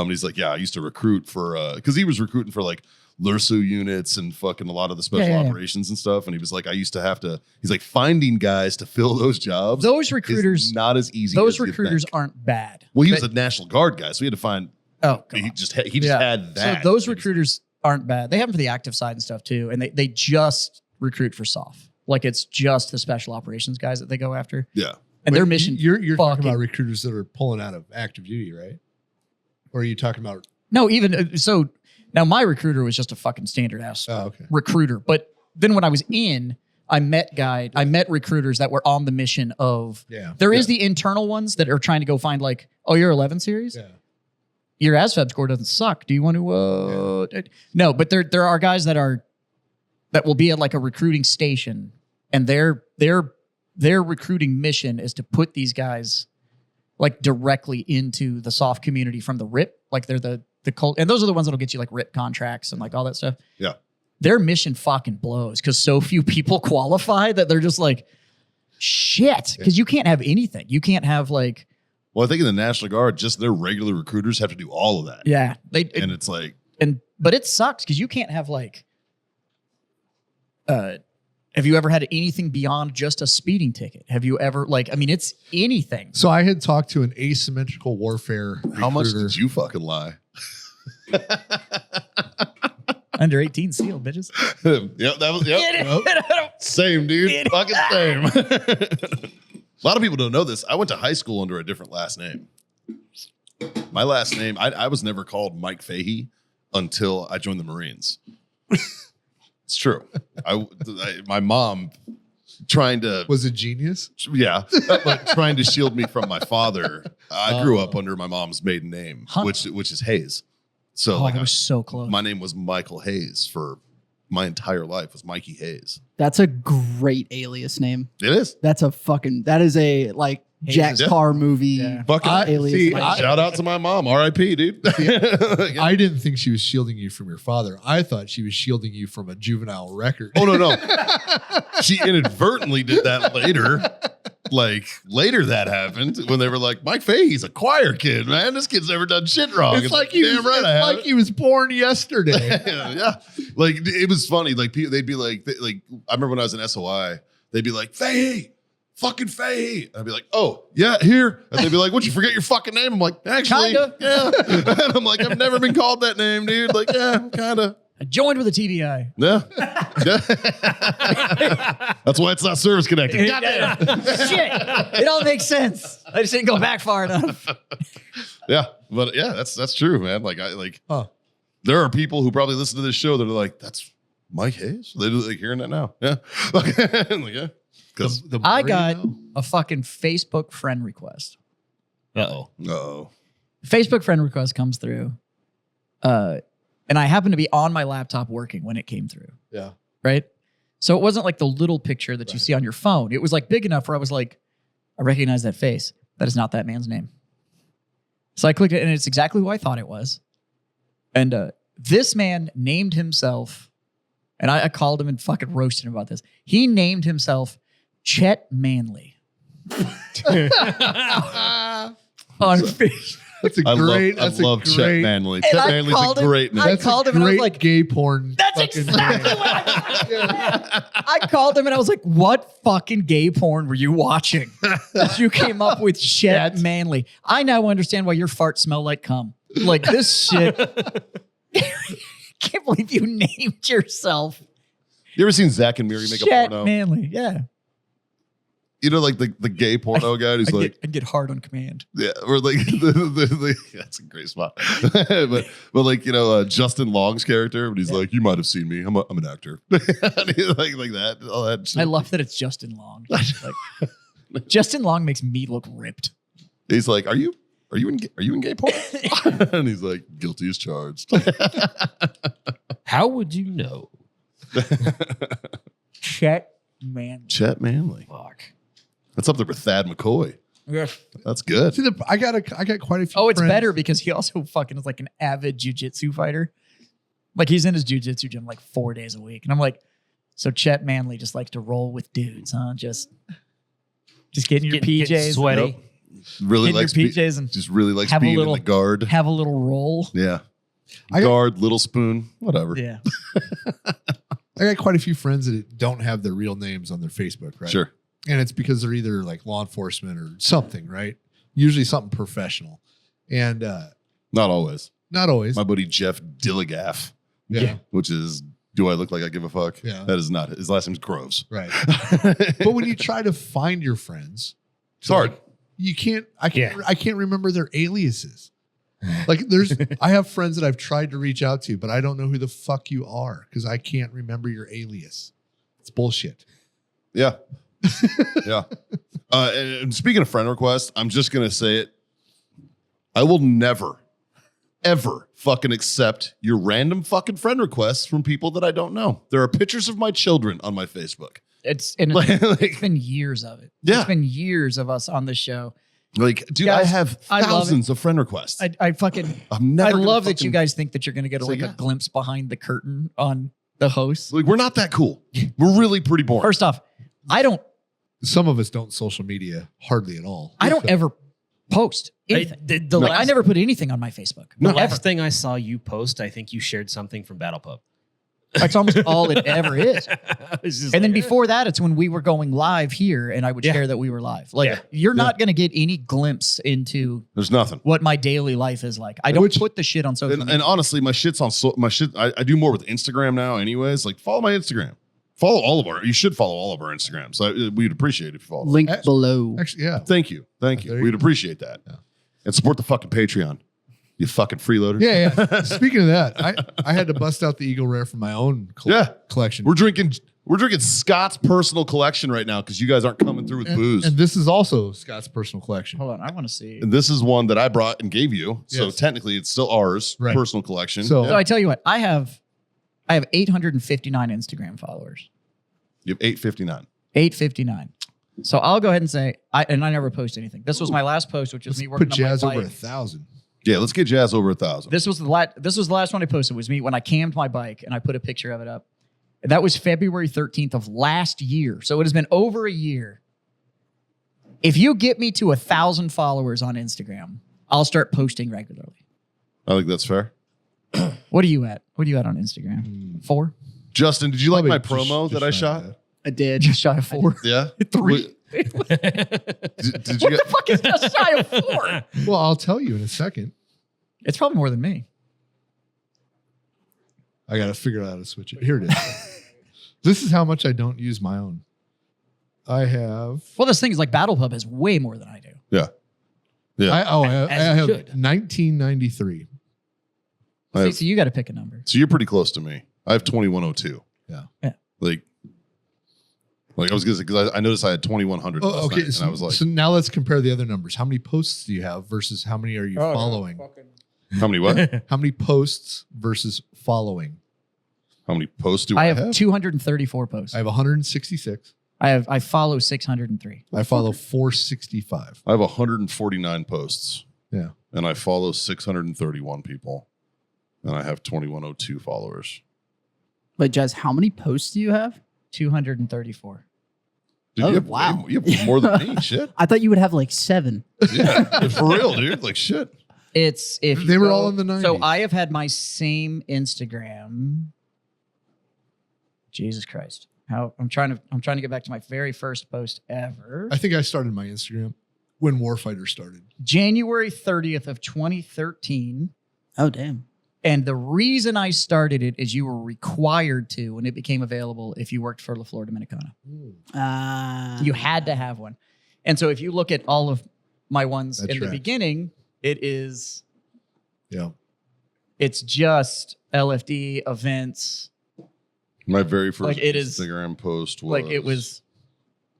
he's like, yeah, I used to recruit for because he was recruiting for like LURSU units and fucking a lot of the special Yeah. operations and stuff. And he was like, I used to have to, he's like, finding guys to fill those jobs. Those is recruiters, not as easy. those as you recruiters think. aren't bad. Well, he was But- a National Guard guy, so he had to find. oh, come He on. just had Yeah. had that. So those He was- recruiters aren't bad. They have them for the active side and stuff too, and they just recruit for SOF. Like it's just the special operations guys that they go after, Yeah. and their Wait, mission. You're talking fucking- about recruiters that are pulling out of active duty, right? Or are you talking about? No, even so. Now my recruiter was just a fucking standard ass Oh, okay. recruiter, but then when I was in, I met recruiters that were on the mission of. Yeah. There is the internal ones that are trying to go find like, oh, you're 11 series. Yeah. Your ASVAB score doesn't suck. Do you want to? No, but there are guys that will be at like a recruiting station, and their recruiting mission is to put these guys like directly into the soft community from the RIP. Like they're the cult, and those are the ones that'll get you like RIP contracts and like all that stuff. Yeah. Their mission fucking blows because so few people qualify that they're just like, shit. Because you can't have anything. You can't have like, Well, I think in the National Guard, just their regular recruiters have to do all of that. yeah, And it's like, but it sucks because you can't have like, have you ever had anything beyond just a speeding ticket? Have you ever it's anything. So I had talked to an asymmetrical warfare. how much recruiter. did you fucking lie? Under 18 sealed, bitches. Yep, that was same, dude. Fucking same. A lot of people don't know this. I went to high school under a different last name. My last name, I was never called Mike Fahey until I joined the Marines. It's true. My mom trying to Was it genius? yeah, but trying to shield me from my father. I grew up under my mom's maiden name, Huh. which is Hayes. So Oh, like I was so close. my name was Michael Hayes for my entire life was Mikey Hayes. That's a great alias name. It is. That is a like Hayes Jack is- Carr movie. Yeah. Fucking alias. see, name. shout out to my mom, R.I.P. dude. I didn't think she was shielding you from your father. I thought she was shielding you from a juvenile record. Oh no. She inadvertently did that later. Like later that happened when they were like, Mike Fahey's a choir kid, man. This kid's never done shit wrong. It's like he damn was, right I it's have like he was born yesterday. yeah. Like it was funny. Like people, they'd be like, I remember when I was in SOI, they'd be like, Fahey, fucking Fahey. I'd be like, oh yeah, here. And they'd be like, would you forget your fucking name? I'm like, actually, Kinda. yeah. And I'm like, I've never been called that name, dude. Like, yeah, kinda. I joined with a TBI. Yeah. That's why it's not service connected. Goddamn. Shit. It all makes sense. I just didn't go back far enough. Yeah, but yeah, that's true, man. Like Huh. there are people who probably listen to this show that are like, "That's Mike Hayes." They're like hearing that now. Yeah, like, yeah, because The I more you got know. a fucking Facebook friend request. Uh-oh. oh, Facebook friend request comes through. And I happened to be on my laptop working when it came through. Yeah. Right. So it wasn't like the little picture that you see on your phone. It was like big enough where I was like, I recognize that face. That is not that man's name. So I clicked it and it's exactly who I thought it was. And this man named himself, and I called him and fucking roasted him about this. He named himself Chet Manley on Facebook. That's a I great. love, That's I love a Chet great. Manley. And Chet I Manley's called a him- great name. I That's called a him and I was great like, gay porn. That's fucking exactly name. what I called him and I was like, what fucking gay porn were you watching that you came up with Chet Manley? I now understand why your farts smell like cum. Like this shit. Can't believe you named yourself You ever seen Zach and Miri make a Chet porno? Manley. Yeah. You know, like the gay porno guy who's like, I get hard on command. yeah, or like that's a great spot. but like Justin Long's character, but he's like, you might have seen me. I'm an actor. like that. All that shit. I love that it's Justin Long. Like, Justin Long makes me look ripped. He's like, are you in gay porn? And he's like, guilty as charged. How would you know? Chet Manley. Chet Manley. Fuck. That's up there with Thad McCoy. Yes. That's good. See, I got quite a few. Oh, it's friends. better because he also fucking is like an avid jujitsu fighter. Like he's in his jujitsu gym like 4 days a week. And I'm like, so Chet Manley just likes to roll with dudes, huh? Just getting your Getting PJs. sweaty. Yep. Really Getting your likes PJs and just really likes have a being little- in the guard. have a little roll. Yeah. I got- Guard, little spoon, whatever. Yeah. I got quite a few friends that don't have their real names on their Facebook, right? Sure. And it's because they're either like law enforcement or something, right? Usually something professional. And Not always. not always. My buddy Jeff Dilligaff, yeah. which is, do I look like I give a fuck? Yeah. That is not, his last name's Groves. Right. But when you try to find your friends, It's hard. you can't, I can't remember their aliases. Like I have friends that I've tried to reach out to, but I don't know who the fuck you are because I can't remember your alias. It's bullshit. Yeah. Yeah. And speaking of friend requests, I'm just going to say it. I will never, ever fucking accept your random fucking friend requests from people that I don't know. There are pictures of my children on my Facebook. It's Like, been years of it. Yeah. It's been years of us on the show. dude, Guys, I have I love thousands of friend requests. I fucking I'm never I gonna love that fucking- you guys think that you're gonna get say like a yes. glimpse behind the curtain on the host. Like, we're not that cool. We're really pretty boring. First off, I don't Some of us don't social media hardly at all. ever post anything. I never put anything on my Facebook. The Ever. last thing I saw you post, I think you shared something from Battle Pub. That's almost all it ever is. It's just And then like, before that, it's when we were going live here, and I would Yeah. share that we were live. Like Yeah. you're not going to get any glimpse into There's nothing. what my daily life is like. I don't Which- put the shit on social And media. honestly, my shit's on my shit. I do more with Instagram now, anyways. Like, follow my Instagram. Follow all of our. You should follow all of our Instagrams. We'd appreciate it if you follow. Link Actually- below. Actually, yeah. Thank you. There you We'd go. appreciate that. Yeah. And support the fucking Patreon. You fucking freeloaders. Yeah. Speaking of that, I had to bust out the Eagle Rare from my own collection. We're drinking Scott's personal collection right now because you guys aren't coming through with booze. And this is also Scott's personal collection. Hold on, I want to see. And this is one that I brought and gave you. So Yes. technically it's still ours, Right. personal collection. So- So I tell you what, I have 859 Instagram followers. You have 859. 859. So I'll go ahead and say, I never post anything. This was my last post, which was me working Put on my Jazz bike. over 1,000. Yeah, let's get Jazz over 1,000. This was the last one I posted. Was me when I cammed my bike and I put a picture of it up. And that was February 13th of last year. So it has been over a year. If you get me to 1,000 followers on Instagram, I'll start posting regularly. I think that's fair. What are you at? What are you at on Instagram? 4? Justin, did you like Probably my just- promo just that I shy shot? of that. I did. Just shy of 4. Yeah. 3. Did you What get, the fuck is just shy of 4? Well, I'll tell you in a second. It's probably more than me. I got to figure out how to switch it. Here it is. This is how much I don't use my own. I have. Well, this thing is like Battle Pub has way more than I do. Yeah. I As have you should. 1993. I have- So you got to pick a number. so you're pretty close to me. I have 2102. Yeah. Like I was gonna say because I noticed I had 2100. Oh, last okay. night, and So, I was like, so now let's compare the other numbers. How many posts do you have versus how many are you following? how many what? How many posts versus following? How many posts do I I have 234 posts. I have 166. I follow 603. I follow 465. I have 149 posts. Yeah. And I follow 631 people. And I have 2102 followers. Wait, Jazz, how many posts do you have? 234. Dude, Oh, you have, wow. you have more than me. Shit. I thought you would have like 7. Yeah. For real, dude. Like shit. It's if They you were go- all in the 90s. So I have had my same Instagram. Jesus Christ. How I'm trying to get back to my very first post ever. I think I started my Instagram when Warfighter started. January 30th of 2013. Oh, damn. And the reason I started it is you were required to, and it became available if you worked for La Flor Dominicana. You had to have one. And so if you look at all of my ones That in the tracks. beginning, it's Yeah. just LFD events. My very first Like, it is- Instagram post was Like it was,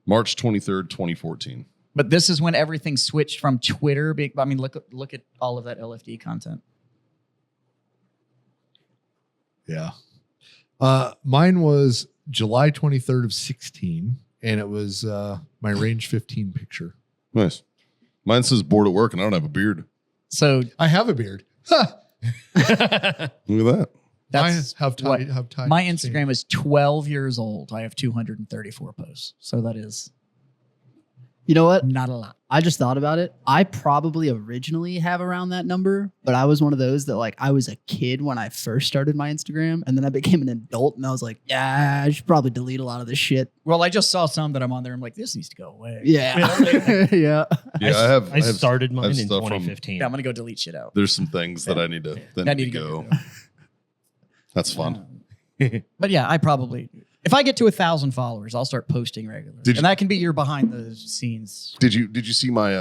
March 23rd, 2014. but this is when everything switched from Twitter. I mean, look at all of that LFD content. Yeah. Mine was July 23rd of 16, and it was my range 15 picture. Nice. Mine says bored at work and I don't have a beard. So I have a beard. Ha! Look at that. that's I have what- tied my Instagram is 12 years old. I have 234 posts. So that is You know what? not a lot. I just thought about it. I probably originally have around that number, but I was one of those that like I was a kid when I first started my Instagram, and then I became an adult, and I was like, yeah, I should probably delete a lot of this shit. Well, I just saw some that I'm on there. I'm like, this needs to go away. Yeah, Yeah, yeah. I have started I mine have in stuff from- 2015. Yeah, I'm gonna go delete shit out. There's some things that I need to that I need need to to go. get rid of. That's fun. But yeah, I probably, if I get to 1,000 followers, I'll start posting regularly. Did you- And that can be your behind the scenes. Did you see my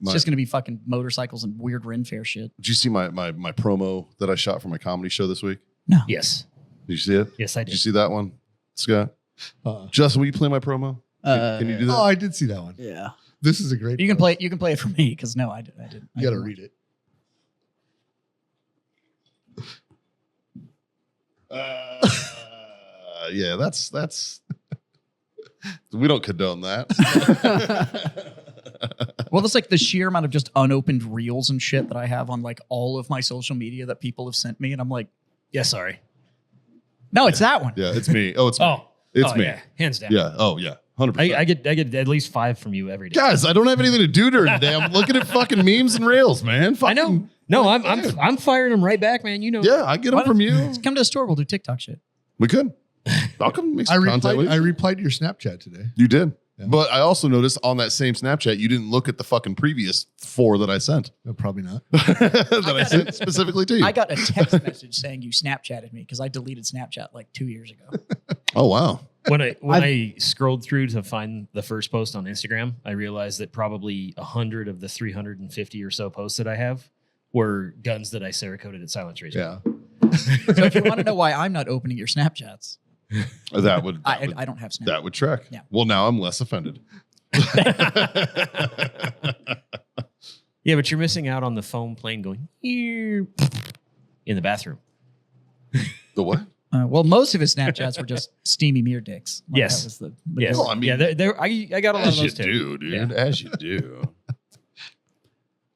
It's just gonna be fucking motorcycles and weird Ren Fair shit. did you see my promo that I shot for my comedy show this week? No. Yes. Did you see it? Yes, I Did you did. see that one, Scott? Justin, will you play my promo? Can you do that? Oh, I did see that one. Yeah. This is a great. You can post. play it for me because no, I didn't. You got to read it. Yeah, that's. We don't condone that. Well, it's like the sheer amount of just unopened reels and shit that I have on like all of my social media that people have sent me, and I'm like, Yeah, sorry. no, it's that one. Yeah, it's me. Oh, it's me. Oh, It's oh, me. Yeah, hands down. Yeah. Oh, yeah. 100%. I get at least 5 from you every day. Guys, I don't have anything to do during the day. I'm looking at fucking memes and rails, man. I know. Fucking- No, I'm firing them right back, man. You know. Yeah, I get them from you. Let's come to the store. We'll do TikTok shit. We could. I'll come make I some content with you. replied to your Snapchat today. You did. Yeah. But I also noticed on that same Snapchat, you didn't look at the fucking previous 4 that I sent. No, probably not. that I sent specifically to you. I got a text message saying you Snapchatted me because I deleted Snapchat like 2 years ago. Oh, wow. When I scrolled through to find the first post on Instagram, I realized that probably 100 of the 350 or so posts that I have were guns that I Cerakoted at Silence Razor. Yeah. So if you want to know why I'm not opening your Snapchats, That would I don't have Snapchat. that would track. Yeah. Well, now I'm less offended. Yeah, but you're missing out on the foam plane going here in the bathroom. The what? Well, most of his Snapchats were just steamy mirror dicks. Like, Yes. That was the Yes. Well, I mean- yeah, I got a lot of As you those too. do, dude. Yeah. As you do.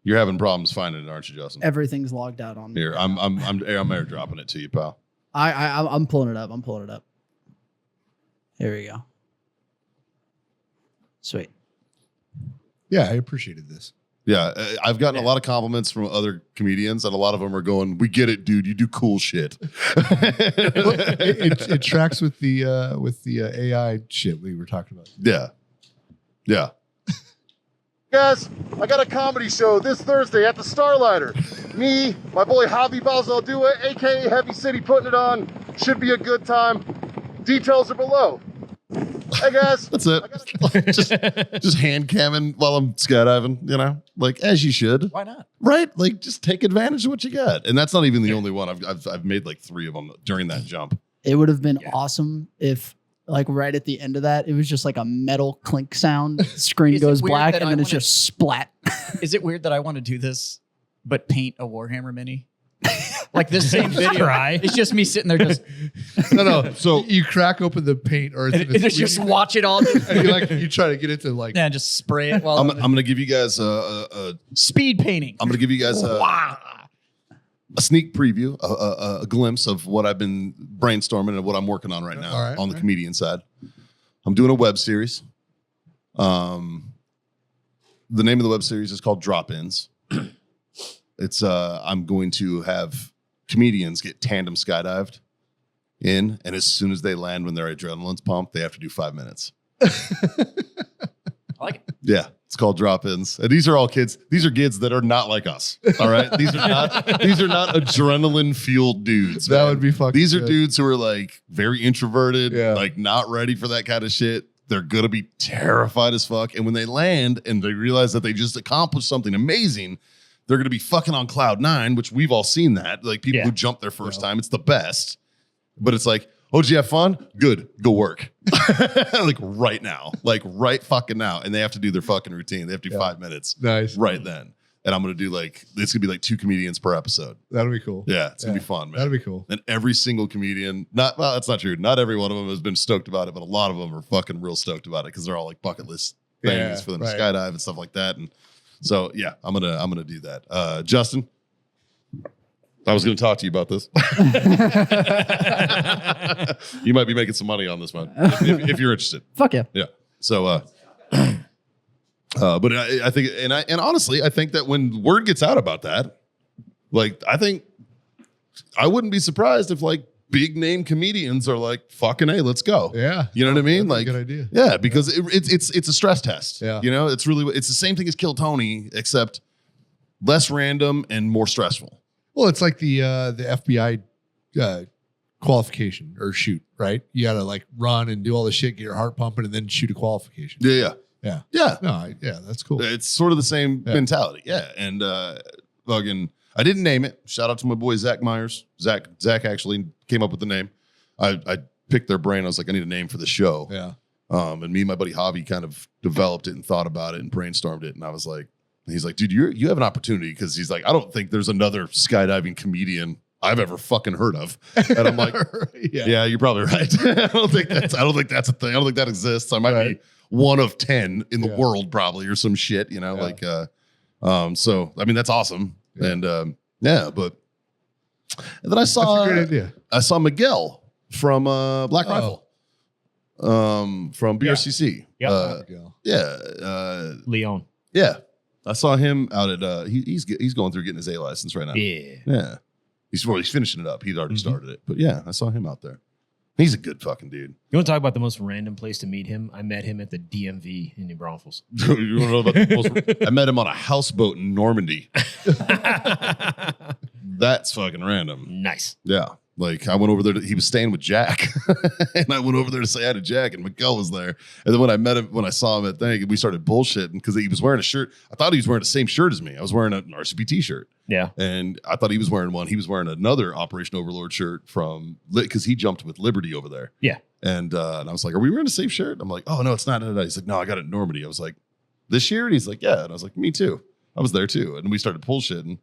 You're having problems finding it, aren't you, Justin? Everything's logged out on me. Here, I'm airdropping it to you, pal. I'm pulling it up. Here we go. Sweet. Yeah, I appreciated this. Yeah, I've gotten a lot of compliments from other comedians, and a lot of them are going, "We get it, dude. You do cool shit." It tracks with the AI shit we were talking about. Yeah. Yeah. Guys, I got a comedy show this Thursday at the Starlighter. Me, my boy Javi Balzaldua, aka Heavy City, putting it on. Should be a good time. Details are below. Hey guys. That's it. just hand camming while I'm skydiving, you know, like as you should. Why not? Right? Like just take advantage of what you got. And that's not even the only one. I've made like 3 of them during that jump. It would have been awesome if, like, right at the end of that, it was just like a metal clink sound. Screen Is it goes weird black, that and I then it's wanna- just splat. Is it weird that I want to do this, but paint a Warhammer mini? Like this same video. Try. It's just me sitting there just, No. So- you crack open the paint, or it's and in a it's just squeeze, watch it all. and you try to get it to like. Yeah, just spray it while I'm gonna give you guys speed painting. I'm gonna give you guys Wow. a sneak preview, a glimpse of what I've been brainstorming and what I'm working on right now All right, on the all right. comedian side. I'm doing a web series. The name of the web series is called Drop-Ins. It's I'm going to have comedians get tandem skydived in, and as soon as they land, when their adrenaline's pumped, they have to do 5 minutes. I like it. Yeah, it's called Drop-Ins, and these are all kids. These are kids that are not like us. All right, these are not adrenaline fueled dudes. That man. would be fucking. These are good. dudes who are like very introverted, Yeah. like not ready for that kind of shit. They're gonna be terrified as fuck, and when they land and they realize that they just accomplished something amazing, they're gonna be fucking on cloud 9, which we've all seen that. Like people Yeah. who jump their first time, it's the best. But it's like, oh, did you have fun? Good, go work. Like right now, like right fucking now, and they have to do their fucking routine. They have to do 5 minutes Nice. right then. And I'm gonna do like it's gonna be like 2 comedians per episode. That'll be cool. Yeah, it's gonna Yeah. be fun, man. That'll be cool. And every single comedian, that's not true. Not every one of them has been stoked about it, but a lot of them are fucking real stoked about it because they're all like bucket list things Yeah, for them right. to skydive and stuff like that. And so yeah, I'm gonna do that. Justin, I was gonna talk to you about this. You might be making some money on this one if you're interested. Fuck yeah. Yeah. So, but I think, and honestly, I think that when word gets out about that, like, I think I wouldn't be surprised if like big name comedians are like, fucking, hey, let's go. Yeah. You know what I mean? That'd be Like, a good idea. yeah, because it's a stress test. Yeah. You know, it's the same thing as Kill Tony, except less random and more stressful. Well, it's like the FBI qualification or shoot, right? You got to like run and do all the shit, get your heart pumping, and then shoot a qualification. Yeah. Yeah. Yeah. No, yeah, that's cool. It's sort of the same Yeah. mentality. Yeah. And fucking, I didn't name it. Shout out to my boy Zach Myers. Zach actually came up with the name. I picked their brain. I was like, I need a name for the show. Yeah. And me and my buddy Javi kind of developed it and thought about it and brainstormed it. And I was like, he's like, dude, you have an opportunity, because he's like, I don't think there's another skydiving comedian I've ever fucking heard of. And I'm like, yeah, you're probably right. I don't think that's a thing. I don't think that exists. I might Right. be one of 10 in the Yeah. world, probably, or some shit, you know, Yeah. like, so, I mean, that's awesome. Yeah. And, yeah, but and then I That's saw, a great idea. I saw Miguel from, Black Oh. Rifle, from BRCC. Yeah. Yeah. Leon. Yeah. I saw him out at, he's going through getting his A license right now. Yeah. Yeah. He's finishing it up. He'd already Mhm. started it. But yeah, I saw him out there. He's a good fucking dude. You want to talk about the most random place to meet him? I met him at the DMV in New Braunfels. You want to know about the most, I met him on a houseboat in Normandy. That's fucking random. Nice. Yeah. Like I went over there. He was staying with Jack, and I went over there to say hi to Jack, and Miguel was there. And then when I met him, when I saw him at thing, we started bullshitting because he was wearing a shirt. I thought he was wearing the same shirt as me. I was wearing an RCP shirt, Yeah. and I thought he was wearing one. He was wearing another Operation Overlord shirt from because he jumped with Liberty over there. Yeah. And I was like, "Are we wearing the same shirt?" I'm like, "Oh no, it's not." He's like, "No, I got it in Normandy." I was like, "This year?" And he's like, "Yeah." And I was like, "Me too. I was there too." And we started bullshitting.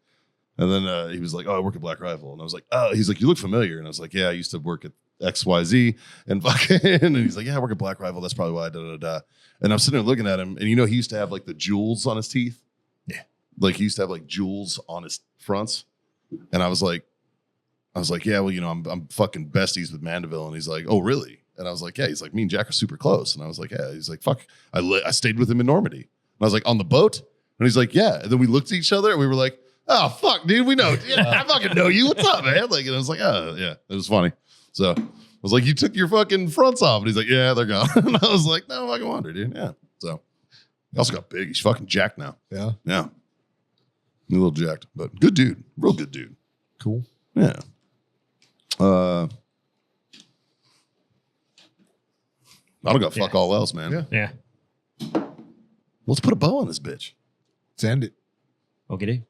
And then he was like, "Oh, I work at Black Rifle." And I was like, "Oh," he's like, "You look familiar." And I was like, "Yeah, I used to work at XYZ." And fucking, and he's like, "Yeah, I work at Black Rifle. That's probably why." And I'm sitting there looking at him, and he used to have like the jewels on his teeth. Yeah. Like he used to have like jewels on his fronts. And I was like, "Yeah, well, I'm fucking besties with Mandeville." And he's like, "Oh, really?" And I was like, "Yeah." He's like, "Me and Jack are super close." And I was like, "Yeah." He's like, "Fuck." I stayed with him in Normandy. And I was like, "On the boat?" And he's like, "Yeah." And then we looked at each other and we were like, "Oh, fuck, dude, we know. Yeah, I fucking know you. What's up, man?" Like, and I was like, "Oh, yeah." It was funny. So I was like, "You took your fucking fronts off." And he's like, "Yeah, they're gone." And I was like, "No fucking wonder, dude." Yeah. So he also got big. He's fucking jacked now. Yeah. Yeah. A little jacked, but good dude. Real good dude. Cool. Yeah. I don't got fuck all else, man. Yeah. Yeah. Let's put a bow on this bitch. Let's end it. Okay.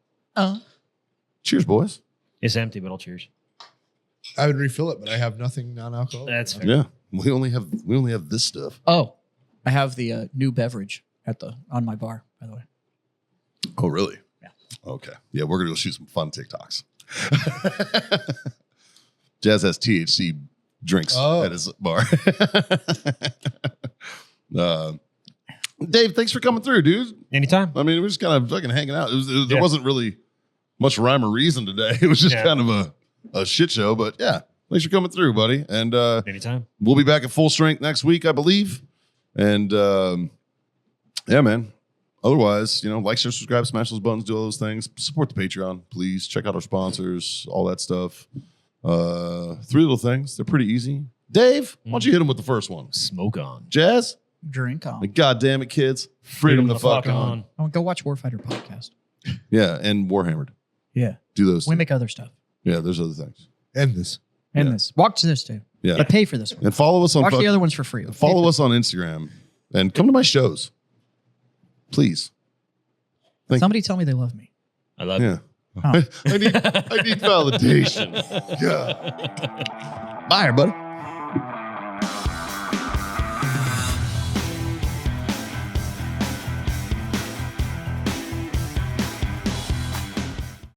Cheers, boys. It's empty, but I'll cheers. I would refill it, but I have nothing non-alcoholic. That's fair. Yeah. We only have this stuff. Oh, I have the new beverage on my bar, by the way. Oh, really? Yeah. Okay. Yeah, we're gonna go shoot some fun TikToks. Jazz has THC drinks at his bar. Dave, thanks for coming through, dude. Anytime. I mean, we're just kind of fucking hanging out. There wasn't really much rhyme or reason today. It was just kind of a shit show. But yeah, thanks for coming through, buddy. And Anytime. we'll be back at full strength next week, I believe. And yeah, man. Otherwise, like, share, subscribe, smash those buttons, do all those things. Support the Patreon, please. Check out our sponsors, all that stuff. 3 little things. They're pretty easy. Dave, why don't you hit them with the first one? Smoke on. Jazz? Drink on. God damn it, kids. Freedom the fuck on. Oh, go watch Warfighter podcast. Yeah, and Warhammered. Yeah. Do those. We make other stuff. Yeah, there's other things. End this. And Yeah. this. Watch this too. Yeah. But pay for this one. And follow us on Watch the other ones for free. follow us on Instagram and come to my shows. Please. Somebody tell me they love me. I love Yeah. Oh. I need validation. Yeah. Bye, everybody.